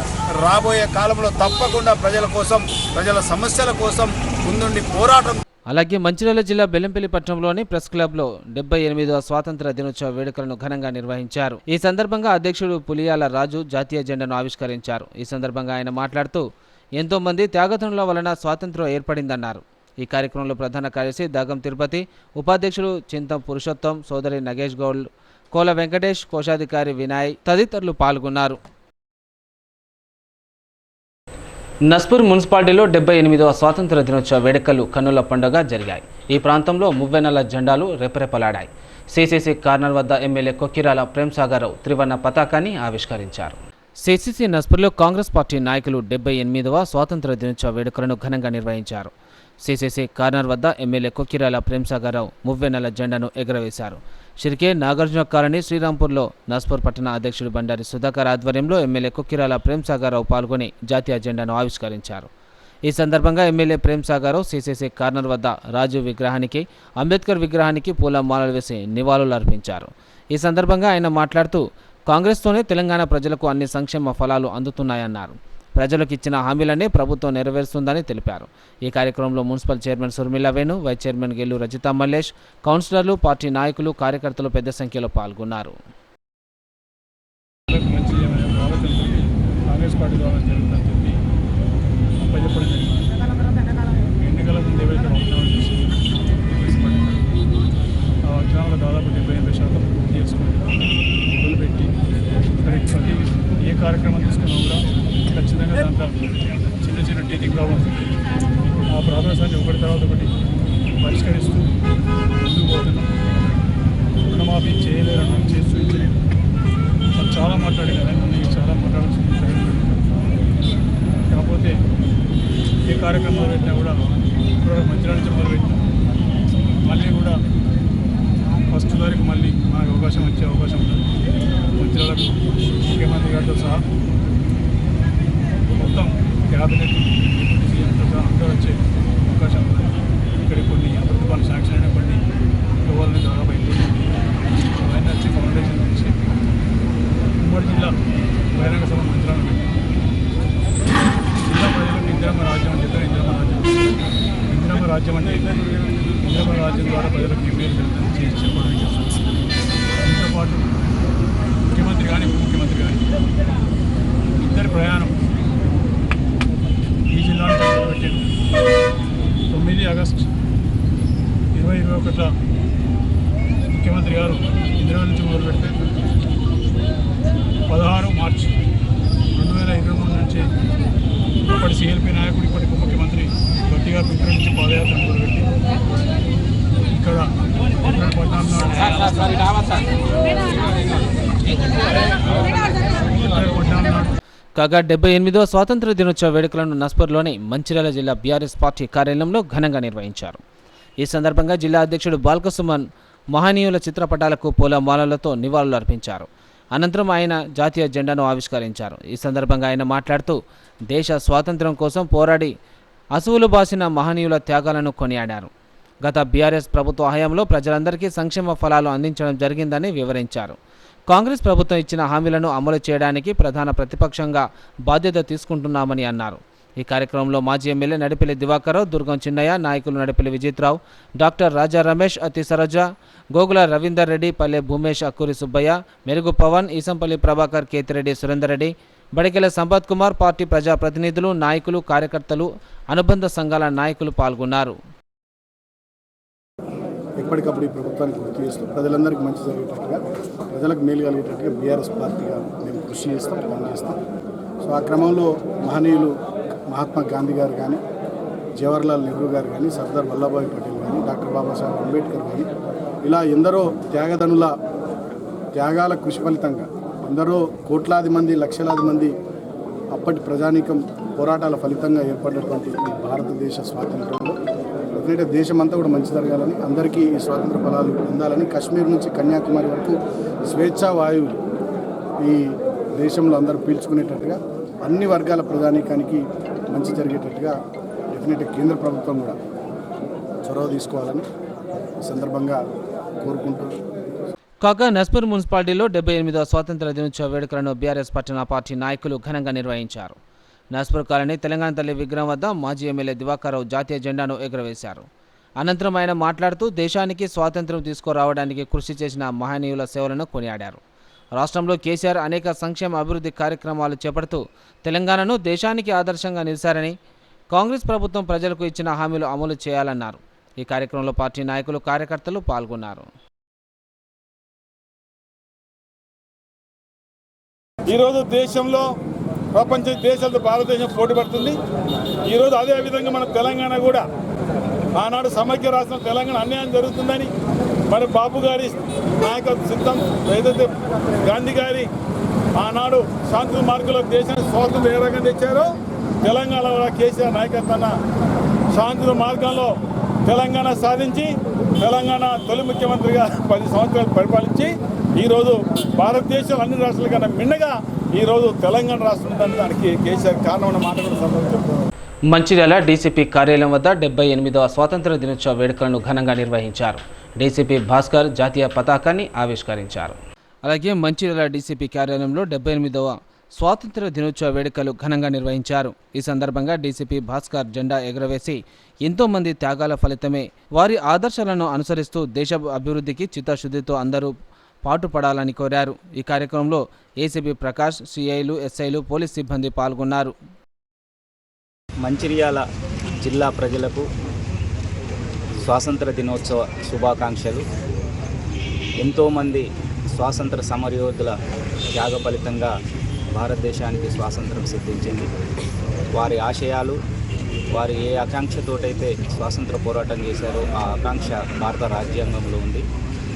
రాబోయే కాలంలో తప్పకుండా ప్రజల కోసం, ప్రజల సమస్యల కోసం ముందుండి పోరాటం. అలాగే మంచిర్యాల జిల్లా బెల్లంపల్లి పట్టణంలోని ప్రెస్ క్లబ్లో 78వ స్వాతంత్ర దినోత్సవ వేడుకలను ఘనంగా నిర్వహించారు. ఈ సందర్భంగా అధ్యక్షుడు పులియాల రాజు జాతీయ జెండాను ఆవిష్కరించారు. ఈ సందర్భంగా ఆయన మాట్లాడుతూ ఎంతోమంది త్యాగతనుల వలన స్వాతంత్ర్యం ఏర్పడిందన్నారు. ఈ కార్యక్రమంలో ప్రధాన కార్యదర్శి దాగం తిరుపతి, ఉపాధ్యక్షుడు చింతం పురుషోత్తం, సోదరి నగేష్ గౌడ్, కోల వెంకటేష్, కోశాధికారి వినాయ్ తదితరులు పాల్గొన్నారు. నస్పూర్ మున్సిపాలిటీలో 78వ స్వాతంత్ర దినోత్సవ వేడుకలు కన్నుల పండుగ జరిగాయి. ఈ ప్రాంతంలో మువ్వెన్నెల జెండాలు రెపరెపలాడాయి. సిసిసి కార్నర్ వద్ద ఎమ్మెల్యే కొక్కిరాల ప్రేమ్సాగర్రావు త్రివర్ణ పతాకాన్ని ఆవిష్కరించారు. సిసిసి నస్పూర్లో కాంగ్రెస్ పార్టీ నాయకులు 78వ స్వాతంత్ర దినోత్సవ వేడుకలను ఘనంగా నిర్వహించారు. సిసిసి కార్నర్ వద్ద ఎమ్మెల్యే కొక్కిరాల ప్రేమ్సాగర్రావు మువ్వెన్నెల జెండాను ఎగురవేశారు. షిర్కే నాగార్జున కాలనీ శ్రీరాంపూర్లో నస్పూర్ పట్టణ అధ్యక్షుడు బండారి సుధాకర్ ఆధ్వర్యంలో ఎమ్మెల్యే కొక్కిరాల ప్రేమ్సాగర్రావు పాల్గొని జాతీయ జెండాను ఆవిష్కరించారు. ఈ సందర్భంగా ఎమ్మెల్యే ప్రేమ్సాగర్రావు సిసిసి కార్నర్ వద్ద రాజీవ్ విగ్రహానికి, అంబేద్కర్ విగ్రహానికి పూలమాలలు వేసి నివాళులు అర్పించారు. ఈ సందర్భంగా ఆయన మాట్లాడుతూ కాంగ్రెస్తోనే తెలంగాణ ప్రజలకు అన్ని సంక్షేమ ఫలాలు అందుతున్నాయన్నారు. ప్రజలకు ఇచ్చిన హామీలనే ప్రభుత్వం నెరవేరుస్తుందని తెలిపారు. ఈ కార్యక్రమంలో municipal chairman Surmila Venu, vice chairman Gellu Rajitha Mallesh, కౌన్సిలర్లు, పార్టీ నాయకులు, కార్యకర్తలు పెద్ద సంఖ్యలో పాల్గొన్నారు. ఏ కార్యక్రమం తీసుకున్నా కూడా ఖచ్చితంగా దాంట్లో చిన్న చిన్న టీచింగ్ ప్రాబ్లమ్స్ ఆ ప్రాబ్లమ్స్ అన్ని ఒకటి తర్వాత ఒకటి పరిష్కరిస్తూ ముందుకు పోతున్నాం. రుణమాఫీ అవి చేయలేరు చేస్తూ ఇచ్చలేదు. చాలా మాట్లాడే కదా, చాలా మాట్లాడాల్సింది. కాకపోతే ఏ కార్యక్రమాలు పెట్టినా కూడా ఇప్పుడు మంచిర్యాల నుంచి మొదలుపెట్టినా మళ్ళీ కూడా ఫస్ట్ తారీఖు మళ్ళీ మనకు అవకాశం వచ్చే అవకాశం ఉంటుంది. మంచిర్యాలకు ముఖ్యమంత్రి గారితో సహా మొత్తం క్యాబినెట్ డిప్యూటీ సీఎంతో సహా అందరూ వచ్చే అవకాశం ఉంది. ఇక్కడ కొన్ని ప్రభుత్వాలు శాంక్షన్ అయిన కొన్ని గోవాలని దాదాపు అయిపోతుంది. ఆయన వచ్చి ఫౌండేషన్ నుంచి ఉమ్మడి జిల్లా బహిరంగ సభ మంత్రాలు పెట్టి జిల్లా ప్రజలకు ఇందిరమ్మ రాజ్యం అని చెప్పారు. ఇందిరమ్మ రాజ్యం అంటే ఇందిరమ్మ రాజ్యం ద్వారా ప్రజలకు మేలు జరుగుతుంది చేసి చెప్పడం చేస్తుంది. దీంతో పాటు ముఖ్యమంత్రి కానీ ఉప ముఖ్యమంత్రి కానీ ఇద్దరి ప్రయాణం ఈ జిల్లా నుంచి మొదలుపెట్టింది. 9 ఆగస్టు 2021 ముఖ్యమంత్రి గారు ఇందిరా నుంచి మొదలుపెడితే 16 మార్చి 2023 నుంచి ఇప్పటి సిఎల్పి నాయకుడు ఇప్పటి ఉప ముఖ్యమంత్రి గట్టిగా ఇక్కడ నుంచి పాదయాత్ర మొదలుపెట్టి ఇక్కడ ఏప్రిల్ 14 నాడు కాగా 78వ స్వాతంత్ర దినోత్సవ వేడుకలను నస్పూర్లోని మంచిర్యాల జిల్లా బీఆర్ఎస్ పార్టీ కార్యాలయంలో ఘనంగా నిర్వహించారు. ఈ సందర్భంగా జిల్లా అధ్యక్షుడు బాల్కసుమన్ మహనీయుల చిత్రపటాలకు పూలమాలలతో నివాళులు అర్పించారు. అనంతరం ఆయన జాతీయ జెండాను ఆవిష్కరించారు. ఈ సందర్భంగా ఆయన మాట్లాడుతూ దేశ స్వాతంత్ర్యం కోసం పోరాడి అసువులు బాసిన మహనీయుల త్యాగాలను కొనియాడారు. గత బీఆర్ఎస్ ప్రభుత్వ హయాంలో ప్రజలందరికీ సంక్షేమ ఫలాలు అందించడం జరిగిందని వివరించారు. కాంగ్రెస్ ప్రభుత్వం ఇచ్చిన హామీలను అమలు చేయడానికి ప్రధాన ప్రతిపక్షంగా బాధ్యత తీసుకుంటున్నామని అన్నారు. ఈ కార్యక్రమంలో మాజీ ఎమ్మెల్యే నడిపెల్లి దివాకర్రావు, దుర్గం చిన్నయ్య, నాయకులు నడిపెల్లి విజిత్రావు, డాక్టర్ రాజా రమేష్, అతి సరోజ, గోగుల రవీందర్ రెడ్డి, పల్లె భూమేష్, అక్కూరి సుబ్బయ్య, మెరుగు పవన్, ఈసంపల్లి ప్రభాకర్, కేతిరెడ్డి సురేందర్ రెడ్డి, బడికెల సంపత్ కుమార్, పార్టీ ప్రజాప్రతినిధులు, నాయకులు, కార్యకర్తలు, అనుబంధ సంఘాల నాయకులు పాల్గొన్నారు. ఎప్పటికప్పుడు ఈ ప్రభుత్వాన్ని గుర్తు చేస్తూ ప్రజలందరికీ మంచి జరిగేటట్టుగా, ప్రజలకు మేలు కలిగేటట్టుగా బీఆర్ఎస్ పార్టీగా మేము కృషి చేస్తాం, పనిచేస్తాం. సో ఆ క్రమంలో మహనీయులు మహాత్మా గాంధీ గారు కానీ, జవహర్లాల్ నెహ్రూ గారు కానీ, సర్దార్ వల్లభాయ్ పటేల్ కానీ, డాక్టర్ బాబాసాహెబ్ అంబేద్కర్ కానీ, ఇలా ఎందరో త్యాగదనుల త్యాగాల కృషి ఫలితంగా ఎందరో కోట్లాది మంది, లక్షలాది మంది అప్పటి ప్రజానీకం పోరాటాల ఫలితంగా ఏర్పడినటువంటి ఈ భారతదేశ స్వాతంత్రంలో ఎందుకంటే దేశమంతా కూడా మంచి జరగాలని, అందరికీ ఈ స్వాతంత్ర ఫలాలు పొందాలని, కాశ్మీర్ నుంచి కన్యాకుమారి వరకు స్వేచ్ఛా వాయువులు ఈ దేశంలో అందరూ పీల్చుకునేటట్టుగా, అన్ని వర్గాల ప్రజానీకానికి మంచి జరిగేటట్టుగా డెఫినెట్గా కేంద్ర ప్రభుత్వం కూడా చొరవ తీసుకోవాలని ఈ సందర్భంగా కోరుకుంటున్నాను. కాగా నస్పూర్ మున్సిపాలిటీలో 78వ స్వాతంత్ర దినోత్సవ వేడుకలను బీఆర్ఎస్ పట్టణ పార్టీ నాయకులు ఘనంగా నిర్వహించారు. నస్పూర్ కాలనీ తెలంగాణ తల్లి విగ్రహం వద్ద మాజీ ఎమ్మెల్యే దివాకర్రావు జాతీయ జెండాను ఎగురవేశారు. అనంతరం ఆయన మాట్లాడుతూ దేశానికి స్వాతంత్ర్యం తీసుకురావడానికి కృషి చేసిన మహనీయుల సేవలను కొనియాడారు. రాష్ట్రంలో కేసీఆర్ అనేక సంక్షేమ అభివృద్ధి కార్యక్రమాలు చేపడుతూ తెలంగాణను దేశానికి ఆదర్శంగా నిలిచారని, కాంగ్రెస్ ప్రభుత్వం ప్రజలకు ఇచ్చిన హామీలు అమలు చేయాలన్నారు. ఈ కార్యక్రమంలో పార్టీ నాయకులు, కార్యకర్తలు పాల్గొన్నారు. ఈరోజు దేశంలో ప్రపంచ దేశాలతో భారతదేశం పోటీ పడుతుంది. ఈరోజు అదే విధంగా మన తెలంగాణ కూడా ఆనాడు సమైక్య రాష్ట్రం తెలంగాణ అన్యాయం జరుగుతుందని మరి బాబు గారి నాయకత్వ సిద్ధం ఏదైతే గాంధీ గారి ఆనాడు శాంతి మార్గంలో దేశానికి స్వాతంత్రం ఏ రకంగా తెచ్చారో తెలంగాణలో కేసీఆర్ నాయకత్వాన శాంతి మార్గంలో తెలంగాణ సాధించి తెలంగాణ తొలి ముఖ్యమంత్రిగా 10 సంవత్సరాలు పరిపాలించి ఈరోజు భారతదేశం అన్ని రాష్ట్రాల కన్నా మిన్నగా ఈరోజు తెలంగాణ రాష్ట్రం ఉందని దానికి కేసీఆర్ కారణమైన మాట కూడా సంబంధించారు. మంచిర్యాల డీసీపీ కార్యాలయం వద్ద 78వ స్వాతంత్ర దినోత్సవ వేడుకలను ఘనంగా నిర్వహించారు. డీసీపీ భాస్కర్ జాతీయ పతాకాన్ని ఆవిష్కరించారు. అలాగే మంచిర్యాల డీసీపీ కార్యాలయంలో 78వ స్వాతంత్ర దినోత్సవ వేడుకలు ఘనంగా నిర్వహించారు. ఈ సందర్భంగా డీసీపీ భాస్కర్ జెండా ఎగురవేసి ఎంతోమంది త్యాగాల ఫలితమే వారి ఆదర్శాలను అనుసరిస్తూ దేశ అభివృద్ధికి చిత్తశుద్ధితో అందరూ పాటుపడాలని కోరారు. ఈ కార్యక్రమంలో ఏసీపీ ప్రకాష్, సిఐలు, ఎస్ఐలు, పోలీస్ సిబ్బంది పాల్గొన్నారు. మంచిర్యాల జిల్లా ప్రజలకు స్వాతంత్ర దినోత్సవ శుభాకాంక్షలు. ఎంతోమంది స్వాతంత్ర సమరయోధుల త్యాగ ఫలితంగా భారతదేశానికి స్వాతంత్రం సిద్ధించింది. వారి ఆశయాలు, వారు ఏ ఆకాంక్షతోటైతే స్వాతంత్ర పోరాటం చేశారో ఆ ఆకాంక్ష భారత రాజ్యాంగంలో ఉంది.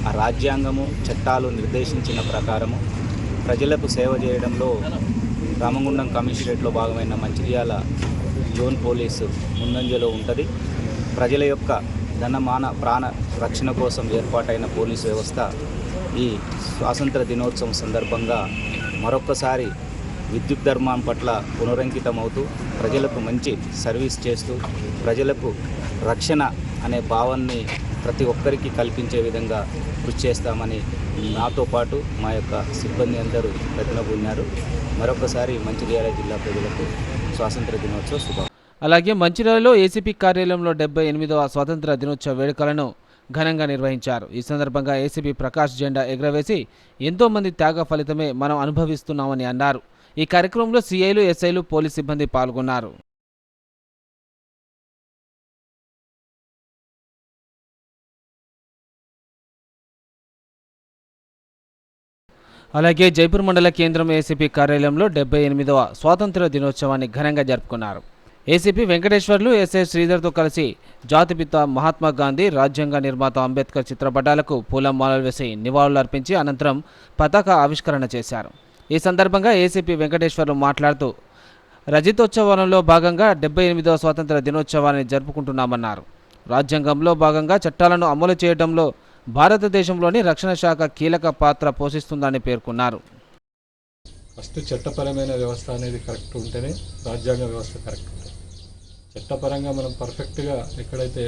ఆ రాజ్యాంగము చట్టాలు నిర్దేశించిన ప్రకారము ప్రజలకు సేవ చేయడంలో రామగుండం కమిషనరేట్లో భాగమైన మంచిర్యాల జోన్ పోలీసు ముందంజలో ఉంటుంది. ప్రజల యొక్క ధనమాన ప్రాణ రక్షణ కోసం ఏర్పాటైన పోలీసు వ్యవస్థ ఈ స్వాతంత్ర దినోత్సవం సందర్భంగా మరొక్కసారి విద్యుత్ ధర్మం పట్ల పునరంకితమవుతూ ప్రజలకు మంచి సర్వీస్ చేస్తూ ప్రజలకు రక్షణ అనే భావాన్ని ప్రతి ఒక్కరికి కల్పించే విధంగా కృషి చేస్తామని నాతో పాటు మా యొక్క సిబ్బంది అందరూ ప్రతినబూన్నారు. మరొకసారి మంచిర్యాల జిల్లా ప్రజలకు స్వాతంత్ర దినోత్సవ శుభాకాంక్షలు. అలాగే మంచిర్యాలలో ఏసీపీ కార్యాలయంలో 78వ స్వాతంత్ర దినోత్సవ వేడుకలను ఘనంగా నిర్వహించారు. ఈ సందర్భంగా ఏసీపీ ప్రకాష్ జెండా ఎగురవేసి ఎంతోమంది త్యాగ ఫలితమే మనం అనుభవిస్తున్నామని అన్నారు. ఈ కార్యక్రమంలో సీఐలు, ఎస్ఐలు, పోలీస్ సిబ్బంది పాల్గొన్నారు. అలాగే జైపూర్ మండల కేంద్రం ఏసీపీ కార్యాలయంలో 78వ స్వాతంత్ర దినోత్సవాన్ని ఘనంగా జరుపుకున్నారు. ఏసీపీ వెంకటేశ్వర్లు, ఎస్ఐ శ్రీధర్తో కలిసి జాతిపిత మహాత్మా గాంధీ, రాజ్యాంగ నిర్మాత అంబేద్కర్ చిత్రపటాలకు పూలమాలలు వేసి నివాళులర్పించి అనంతరం పతాక ఆవిష్కరణ చేశారు. ఈ సందర్భంగా ఏసీపీ వెంకటేశ్వర్లు మాట్లాడుతూ రజతోత్సవంలో భాగంగా 78వ స్వాతంత్ర దినోత్సవాన్ని జరుపుకుంటున్నామన్నారు. రాజ్యాంగంలో భాగంగా చట్టాలను అమలు చేయడంలో భారతదేశంలోని రక్షణ శాఖ కీలక పాత్ర పోషిస్తుందని పేర్కొన్నారు. ఫస్ట్ చట్టపరమైన వ్యవస్థ అనేది కరెక్ట్ ఉంటేనే రాజ్యాంగ వ్యవస్థ కరెక్ట్ ఉంటుంది. చట్టపరంగా మనం పర్ఫెక్ట్గా ఎక్కడైతే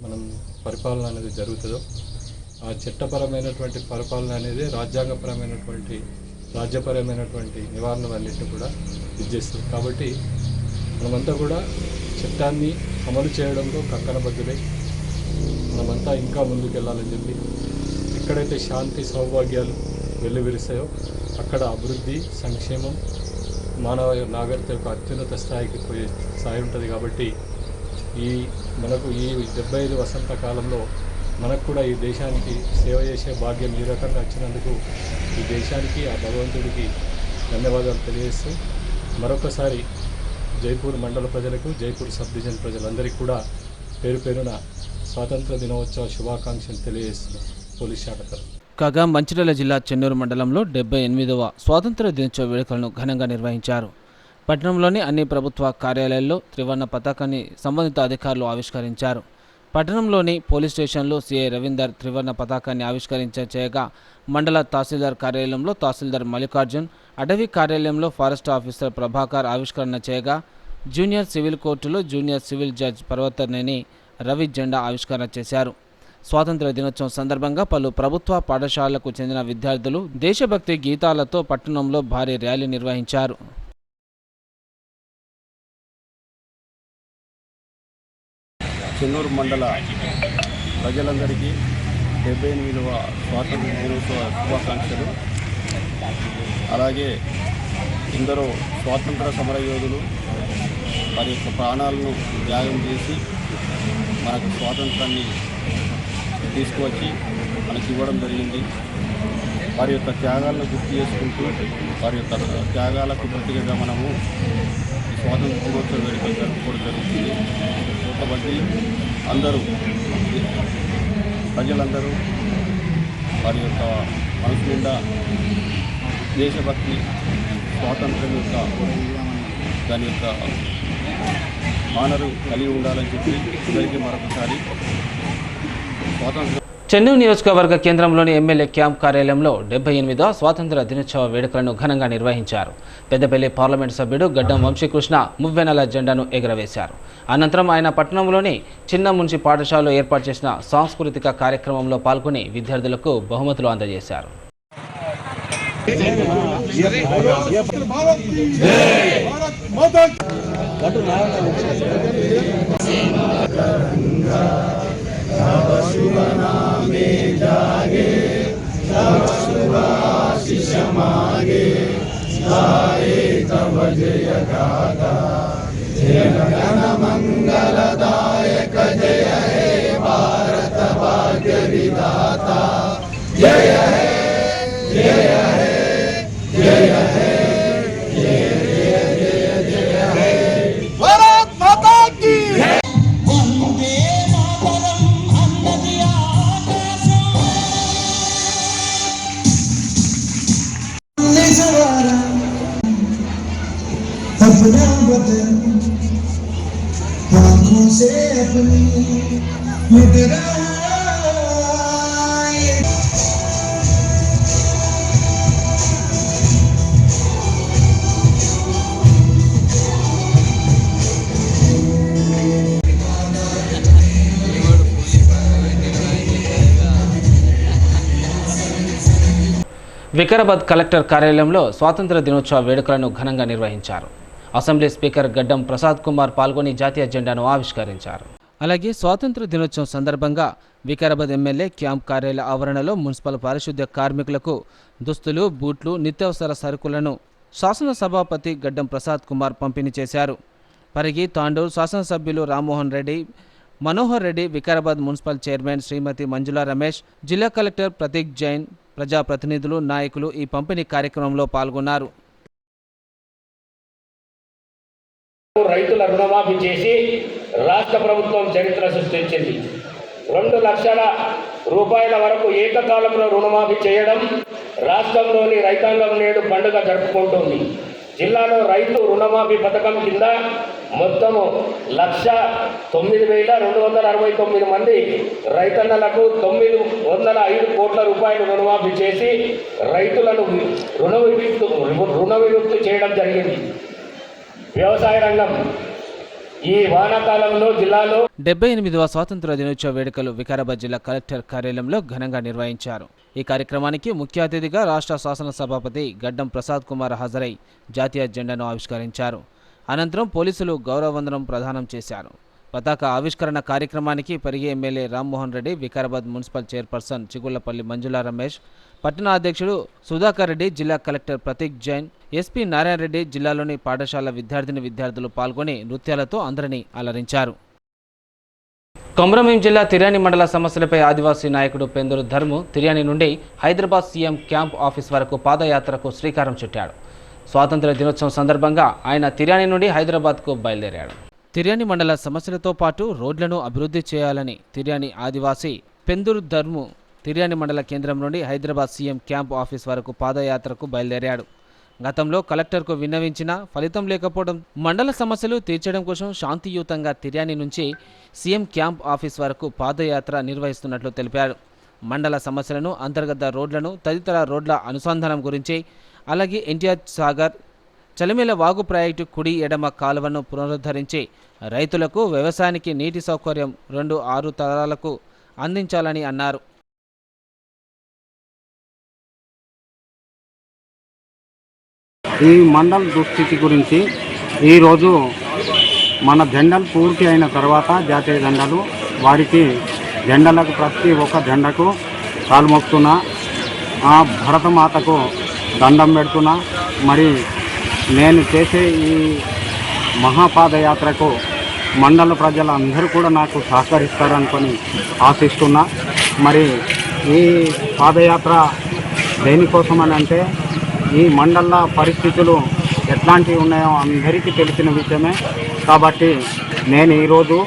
మనం పరిపాలన అనేది జరుగుతుందో ఆ చట్టపరమైనటువంటి పరిపాలన అనేది రాజ్యాంగపరమైనటువంటి రాజ్యపరమైనటువంటి నివారణలన్నింటినీ కూడా ఇచ్చేస్తుంది. కాబట్టి మనమంతా కూడా చట్టాన్ని అమలు చేయడంలో కంకణబద్ధులై మనమంతా ఇంకా ముందుకెళ్ళాలని చెప్పి ఎక్కడైతే శాంతి సౌభాగ్యాలు వెల్లువిరిస్తాయో అక్కడ అభివృద్ధి, సంక్షేమం, మానవ నాగరికత యొక్క అత్యున్నత స్థాయికి పోయే స్థాయి ఉంటుంది. కాబట్టి మనకు ఈ 75 వసంత కాలంలో మనకు కూడా ఈ దేశానికి సేవ చేసే భాగ్యం ఈ రకంగా వచ్చినందుకు ఈ దేశానికి, ఆ భగవంతుడికి ధన్యవాదాలు తెలియజేస్తూ మరొకసారి జైపూర్ మండల ప్రజలకు, జైపూర్ సబ్ డివిజన్ ప్రజలందరికీ కూడా పేరు పేరున స్వాతంత్ర దినోత్సవ శుభాకాంక్షలు తెలియజేస్తున్నాం పోలీస్ శాఖ తరఫున. కాగా మంచిర్యాల జిల్లా చెన్నూరు మండలంలో 78వ స్వాతంత్ర దినోత్సవ వేడుకలను ఘనంగా నిర్వహించారు. పట్టణంలోని అన్ని ప్రభుత్వ కార్యాలయాల్లో త్రివర్ణ పతాకాన్ని సంబంధిత అధికారులు ఆవిష్కరించారు. పట్టణంలోని పోలీస్ స్టేషన్లో సిఐ రవీందర్ త్రివర్ణ పతాకాన్ని చేయగా మండల తహసీల్దార్ కార్యాలయంలో తహసీల్దార్ మల్లికార్జున్, అటవీ కార్యాలయంలో ఫారెస్ట్ ఆఫీసర్ ప్రభాకర్ ఆవిష్కరణ చేయగా జూనియర్ సివిల్ కోర్టులో junior civil judge Parvathaneni Ravi జెండా ఆవిష్కరణ చేశారు. స్వాతంత్ర దినోత్సవం సందర్భంగా పలు ప్రభుత్వ పాఠశాలలకు చెందిన విద్యార్థులు దేశభక్తి గీతాలతో పట్టణంలో భారీ ర్యాలీ నిర్వహించారు. చెన్నూరు మండల ప్రజలందరికీ 78వ స్వాతంత్ర దినోత్సవ శుభాకాంక్షలు. అలాగే ఎందరో స్వాతంత్ర సమరయోధులు వారి యొక్క ప్రాణాలను త్యాగం చేసి మనకు స్వాతంత్రాన్ని తీసుకువచ్చి మనకి ఇవ్వడం జరిగింది. వారి యొక్క త్యాగాలను గుర్తు చేసుకుంటూ వారి యొక్క త్యాగాలకు ప్రతిగా మనము ఈ స్వాతంత్ర దినోత్సవ వేడుకలు జరుపుకోవడం జరుగుతుంది. కాబట్టి అందరూ ప్రజలందరూ వారి యొక్క మనసు నిండా దేశభక్తి, స్వాతంత్రం యొక్క దాని యొక్క ఆనరు కలిగి ఉండాలని చెప్పి అందరికీ మరొకసారి స్వాతంత్ర. చెన్నూరు నియోజకవర్గ కేంద్రంలోని ఎమ్మెల్యే క్యాంప్ కార్యాలయంలో 78వ స్వాతంత్ర దినోత్సవ వేడుకలను ఘనంగా నిర్వహించారు. పెద్దపల్లి పార్లమెంటు సభ్యుడు గడ్డం వంశీకృష్ణ మువ్వెనెల జెండాను ఎగురవేశారు. అనంతరం ఆయన పట్టణంలోని చిన్న మున్సి పాఠశాలలో ఏర్పాటు చేసిన సాంస్కృతిక కార్యక్రమంలో పాల్గొని విద్యార్థులకు బహుమతులు అందజేశారు. शुभ नामे जागे तव शुभ आशीष मागे गाए तव जय गाथा जय गण मंगलदायक जय हे भारत भाग्य विधाता जय है जय है जय है जय जय जय जय है भारत माता की వికారాబాద్ కలెక్టర్ కార్యాలయంలో స్వాతంత్ర దినోత్సవ వేడుకలను ఘనంగా నిర్వహించారు. అసెంబ్లీ స్పీకర్ గడ్డం ప్రసాద్ కుమార్ పాల్గొని జాతీయ జెండాను ఆవిష్కరించారు. అలాగే స్వాతంత్ర దినోత్సవం సందర్భంగా వికారాబాద్ ఎమ్మెల్యే క్యాంప్ కార్యాలయ ఆవరణలో మున్సిపల్ పారిశుద్ధ్య కార్మికులకు దుస్తులు, బూట్లు, నిత్యావసర సరుకులను శాసనసభాపతి గడ్డం ప్రసాద్ కుమార్ పంపిణీ చేశారు. పరిగి, తాండూరు శాసనసభ్యులు రామ్మోహన్ రెడ్డి, మనోహర్ రెడ్డి, వికారాబాద్ మున్సిపల్ చైర్మన్ శ్రీమతి మంజులా రమేష్, జిల్లా కలెక్టర్ ప్రతీక్ జైన్, ప్రజాప్రతినిధులు, నాయకులు ఈ పంపిణీ కార్యక్రమంలో పాల్గొన్నారు. రైతుల రుణమాఫీ చేసి రాష్ట్ర ప్రభుత్వం చరిత్ర సృష్టించింది. 2 లక్షల రూపాయల వరకు ఏకకాలంలో రుణమాఫీ చేయడం రాష్ట్రంలోని రైతాంగం నేడు పండుగ జరుపుకుంటుంది. జిల్లాలో రైతు రుణమాఫీ పథకం కింద మొత్తము 1,09,269 మంది రైతన్నలకు 905 కోట్ల రూపాయలు రుణమాఫీ చేసి రైతులను రుణ విముక్తి చేయడం జరిగింది. వ్యవసాయ రంగం ఈ వానాకాలంలో జిల్లాలో 78వ స్వాతంత్ర దినోత్సవ వేడుకలు వికారాబాద్ జిల్లా కలెక్టర్ కార్యాలయంలో ఘనంగా నిర్వహించారు. ఈ కార్యక్రమానికి ముఖ్య అతిథిగా రాష్ట్ర శాసనసభాపతి గడ్డం ప్రసాద్ కుమార్ హాజరై జాతీయ జెండాను ఆవిష్కరించారు. అనంతరం పోలీసులు గౌరవ వందనం ప్రదానం చేశారు. పతాక ఆవిష్కరణ కార్యక్రమానికి Parigi MLA Rammohan Reddy, Vikarabad municipal chairperson Chigullapalli Manjula Ramesh, పట్టణ అధ్యక్షుడు సుధాకర్ రెడ్డి, జిల్లా కలెక్టర్ ప్రతీక్ జైన్, ఎస్పీ నారాయణ రెడ్డి, జిల్లాలోని పాఠశాల విద్యార్థులు పాల్గొని నృత్యాలతో అందరినీ అలరించారు. కొమరంభీం జిల్లా తిర్యాని మండల సమస్యలపై ఆదివాసీ నాయకుడు పెందూరు ధర్ము తిర్యాని నుండి హైదరాబాద్ సీఎం క్యాంప్ ఆఫీస్ వరకు పాదయాత్రకు శ్రీకారం చుట్టాడు. స్వాతంత్ర దినోత్సవం సందర్భంగా ఆయన తిర్యాని నుండి హైదరాబాద్కు బయలుదేరాడు. తిర్యాని మండల సమస్యలతో పాటు రోడ్లను అభివృద్ధి చేయాలని తిర్యాని ఆదివాసీ పెందూరు ధర్ము తిర్యాని మండల కేంద్రం నుండి హైదరాబాద్ సీఎం క్యాంప్ ఆఫీస్ వరకు పాదయాత్రకు బయలుదేరాడు. గతంలో కలెక్టర్కు విన్నవించినా ఫలితం లేకపోవడం, మండల సమస్యలు తీర్చడం కోసం శాంతియుతంగా తిర్యాని నుంచి సీఎం క్యాంప్ ఆఫీస్ వరకు పాదయాత్ర నిర్వహిస్తున్నట్లు తెలిపారు. మండల సమస్యలను, అంతర్గత రోడ్లను, తదితర రోడ్ల అనుసంధానం గురించి, అలాగే ఎన్టీఆర్ సాగర్, చలిమేల వాగు ప్రాజెక్టు కుడి ఎడమ కాలువను పునరుద్ధరించి రైతులకు, వ్యవసాయానికి నీటి సౌకర్యం 2-6 తరాలకు అందించాలని అన్నారు. ఈ మండల దుస్థితి గురించి ఈరోజు మన జెండాలు పూర్తి అయిన తర్వాత జాతీయ జెండాలు వారికి జెండాలకు ప్రతి ఒక్క జెండాకు కాలు మొక్కుతున్నా, ఆ భరతమాతకు దండం పెడుతున్నా. మరి నేను చేసే ఈ మహాపాదయాత్రకు మండల ప్రజలందరూ కూడా నాకు సహకరిస్తారనుకొని ఆశిస్తున్నా. మరి ఈ పాదయాత్ర దేనికోసమని అంటే ఈ మండల పరిస్థితులు ఎట్లాంటివి ఉన్నాయో అందరికీ తెలిసిన విషయమే. కాబట్టి నేను ఈరోజు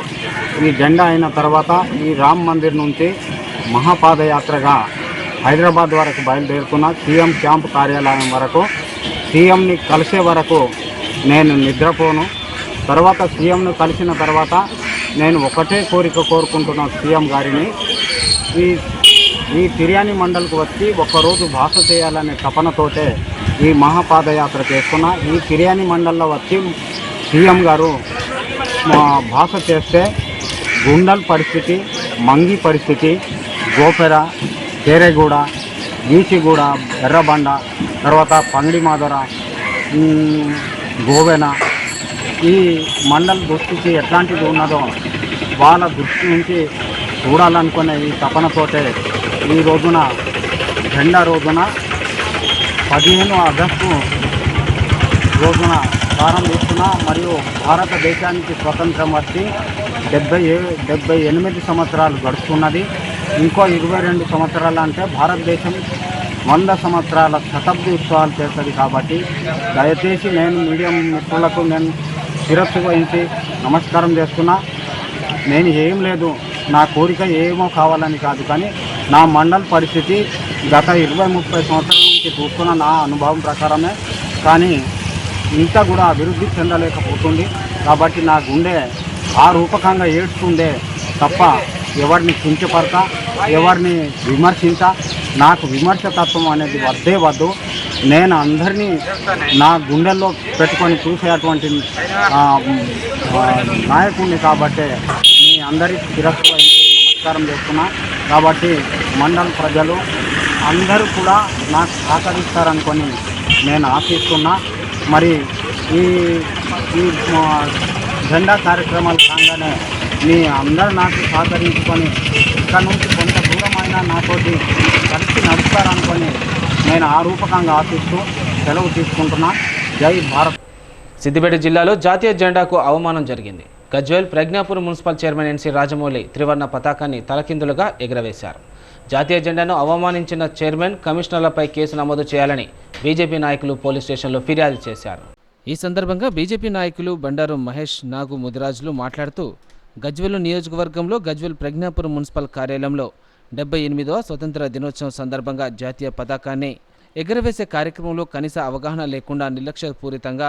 ఈ జెండా అయిన తర్వాత ఈ రామ్ మందిర్ నుంచి మహాపాదయాత్రగా హైదరాబాద్ వరకు బయలుదేరుతున్నా. సీఎం క్యాంప్ కార్యాలయం వరకు సీఎంని కలిసే వరకు నేను నిద్రపోను. తర్వాత సీఎంను కలిసిన తర్వాత నేను ఒకటే కోరిక కోరుకుంటున్నా సీఎం గారిని, ఈ తిర్యాని మండల్కు వచ్చి ఒక్కరోజు భాష చేయాలనే తపనతోటే ఈ మహాపాదయాత్ర చేస్తున్నా. ఈ తిర్యాని మండల్లో వచ్చి సీఎం గారు భాష చేస్తే గుండల్ పరిస్థితి, మంగి పరిస్థితి, గోపెర, కేరేగూడ, ఈచిగూడ, ఎర్రబండ, తర్వాత పంగడి మాదర, గోవెన, ఈ మండల దుస్థితి ఎట్లాంటిది ఉన్నదో వాళ్ళ దృష్టి నుంచి చూడాలనుకునే ఈ తపనతోటే ఈ రోజున జెండా రోజున 15 ఆగస్టు రోజున ప్రారంభిస్తున్నా. మరియు భారతదేశానికి స్వతంత్రం వచ్చి 78 సంవత్సరాలు గడుస్తున్నది. ఇంకో 22 సంవత్సరాలు అంటే భారతదేశం 100 సంవత్సరాల శతాబ్ది ఉత్సవాలు చేస్తుంది. కాబట్టి దయచేసి నేను మీడియం మిత్రులకు నేను శిరస్సు వహించి నమస్కారం చేస్తున్నా. నేను ఏం లేదు, నా కోరిక ఏమో కావాలని కాదు, కానీ నా మండల పరిస్థితి గత 20-30 సంవత్సరాల నుంచి చూస్తున్న నా అనుభవం ప్రకారమే. కానీ ఇంత కూడా అభివృద్ధి చెందలేకపోతుంది. కాబట్టి నా గుండె ఆ రూపకంగా ఏడుస్తుందే తప్ప ఎవరిని కించపరత, ఎవరిని విమర్శించ, నాకు విమర్శతత్వం అనేది వద్దే వద్దు. నేను అందరినీ నా గుండెల్లో పెట్టుకొని చూసేటువంటి నాయకుడిని కాబట్టి మీ అందరికీ శిరస్సు నమస్కారం చేస్తున్నా. కాబట్టి మండల ప్రజలు అందరూ కూడా నాకు సహకరిస్తారనుకొని నేను ఆశిస్తున్నా. మరి ఈ ఈ జెండా కార్యక్రమాలు కాగానే మీ అందరూ నాకు సహకరించుకొని ఇక్కడ నుంచి కొంత దూరమైనా నాతోటి కలిసి నడుస్తారనుకొని నేను ఆ రూపకంగా ఆశిస్తూ సెలవు తీసుకుంటున్నా. జై భారత్. సిద్దిపేట జిల్లాలో జాతీయ జెండాకు అవమానం జరిగింది. Gajwel Pragnapur municipal chairman NC Rajamouli త్రివర్ణ పతాకాన్ని తలకిందులుగా ఎగురవేశారు. జాతీయ జెండాను అవమానించిన చైర్మన్, కమిషనర్లపై కేసు నమోదు చేయాలని బీజేపీ నాయకులు పోలీస్ స్టేషన్లో ఫిర్యాదు చేశారు. ఈ సందర్భంగా బీజేపీ నాయకులు బండారు మహేష్, నాగు ముదిరాజులు మాట్లాడుతూ గజ్వేల్ నియోజకవర్గంలో గజ్వేల్ ప్రజ్ఞాపూర్ మున్సిపల్ కార్యాలయంలో 78వ స్వతంత్ర దినోత్సవం సందర్భంగా జాతీయ పతాకాన్ని ఎగురవేసే కార్యక్రమంలో కనీస అవగాహన లేకుండా నిర్లక్ష్యపూరితంగా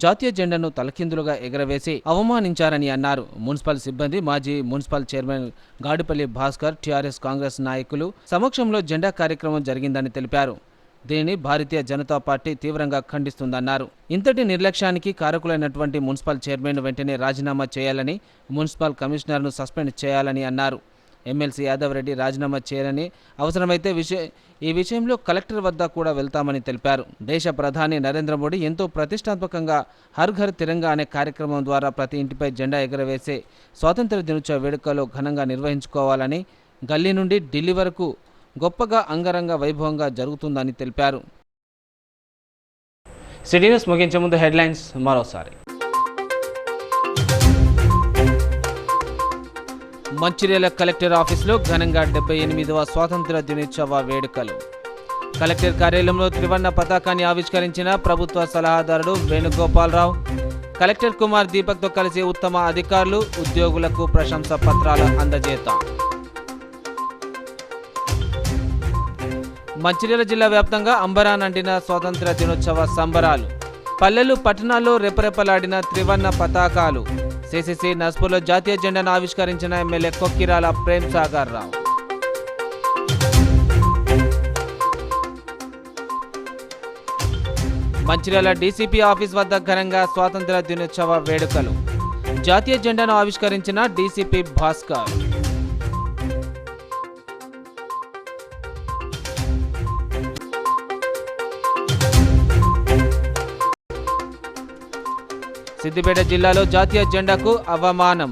జాతీయ జెండాను తలకిందులుగా ఎగురవేసి అవమానించారని అన్నారు. మున్సిపల్ సిబ్బంది, మాజీ municipal chairman Gadipalli Bhaskar, TRS Congress నాయకులు సమక్షంలో జెండా కార్యక్రమం జరిగిందని తెలిపారు. దీనిని భారతీయ జనతా పార్టీ తీవ్రంగా ఖండిస్తుందన్నారు. ఇంతటి నిర్లక్ష్యానికి కారకులైనటువంటి మున్సిపల్ చైర్మన్ వెంటనే రాజీనామా చేయాలని, మున్సిపల్ కమిషనర్ను సస్పెండ్ చేయాలని అన్నారు. ఎమ్మెల్సీ యాదవ్ రెడ్డి రాజీనామా చేయాలని, అవసరమైతే ఈ విషయంలో కలెక్టర్ వద్ద కూడా వెళ్తామని తెలిపారు. దేశ ప్రధాని నరేంద్ర మోడీ ఎంతో ప్రతిష్టాత్మకంగా హర్ ఘర్ తిరంగా అనే కార్యక్రమం ద్వారా ప్రతి ఇంటిపై జెండా ఎగురవేసే స్వాతంత్ర దినోత్సవ వేడుకలు ఘనంగా నిర్వహించుకోవాలని, గల్లీ నుండి ఢిల్లీ వరకు గొప్పగా అంగరంగ వైభవంగా జరుగుతుందని తెలిపారు. సిటీ న్యూస్ ముగించే ముందు హెడ్లైన్స్ మరోసారి. మంచిర్యాల కలెక్టర్ ఆఫీసులో ఘనంగా 78వ స్వాతంత్ర దినోత్సవ వేడుకలు. కలెక్టర్ కార్యాలయంలో త్రివర్ణ పతాకాన్ని ఆవిష్కరించిన ప్రభుత్వ సలహాదారుడు వేణుగోపాలరావు. కలెక్టర్ కుమార్ దీపక్తో కలిసి ఉత్తమ అధికారులు, ఉద్యోగులకు ప్రశంసా పత్రాల అందజేత. మంచిర్యాల జిల్లా వ్యాప్తంగా అంబరానండిన స్వాతంత్ర దినోత్సవ సంబరాలు. పల్లెలు, పట్టణాల్లో రెపరెపలాడిన త్రివర్ణ పతాకాలు. సిసిసి నస్పూర్లో జాతీయ జెండాను ఆవిష్కరించిన ఎమ్మెల్యే కొక్కిరాల ప్రేమ్ సాగర్ రావు. మంచిర్యాల డీసీపీ ఆఫీస్ వద్ద ఘనంగా స్వాతంత్ర దినోత్సవ వేడుకలు. జాతీయ జెండాను ఆవిష్కరించిన డీసీపీ భాస్కర్. సిద్దిపేట జిల్లాలో జాతీయ జెండాకు అవమానం.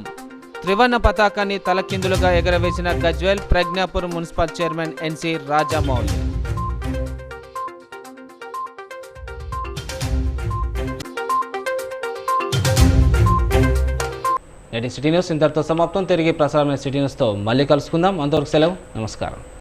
త్రివర్ణ పతాకాన్ని తలకిందులుగా ఎగరవేసిన Gajwel Pragnapur municipal chairman NC Rajamouli. నేటి సిటీ న్యూస్ ఇంతటితో సమాప్తం. తిరిగి ప్రసారమైన సిటీ న్యూస్తో మళ్ళీ కలుసుకుందాం. అంతవరకు సెలవు. నమస్కారం.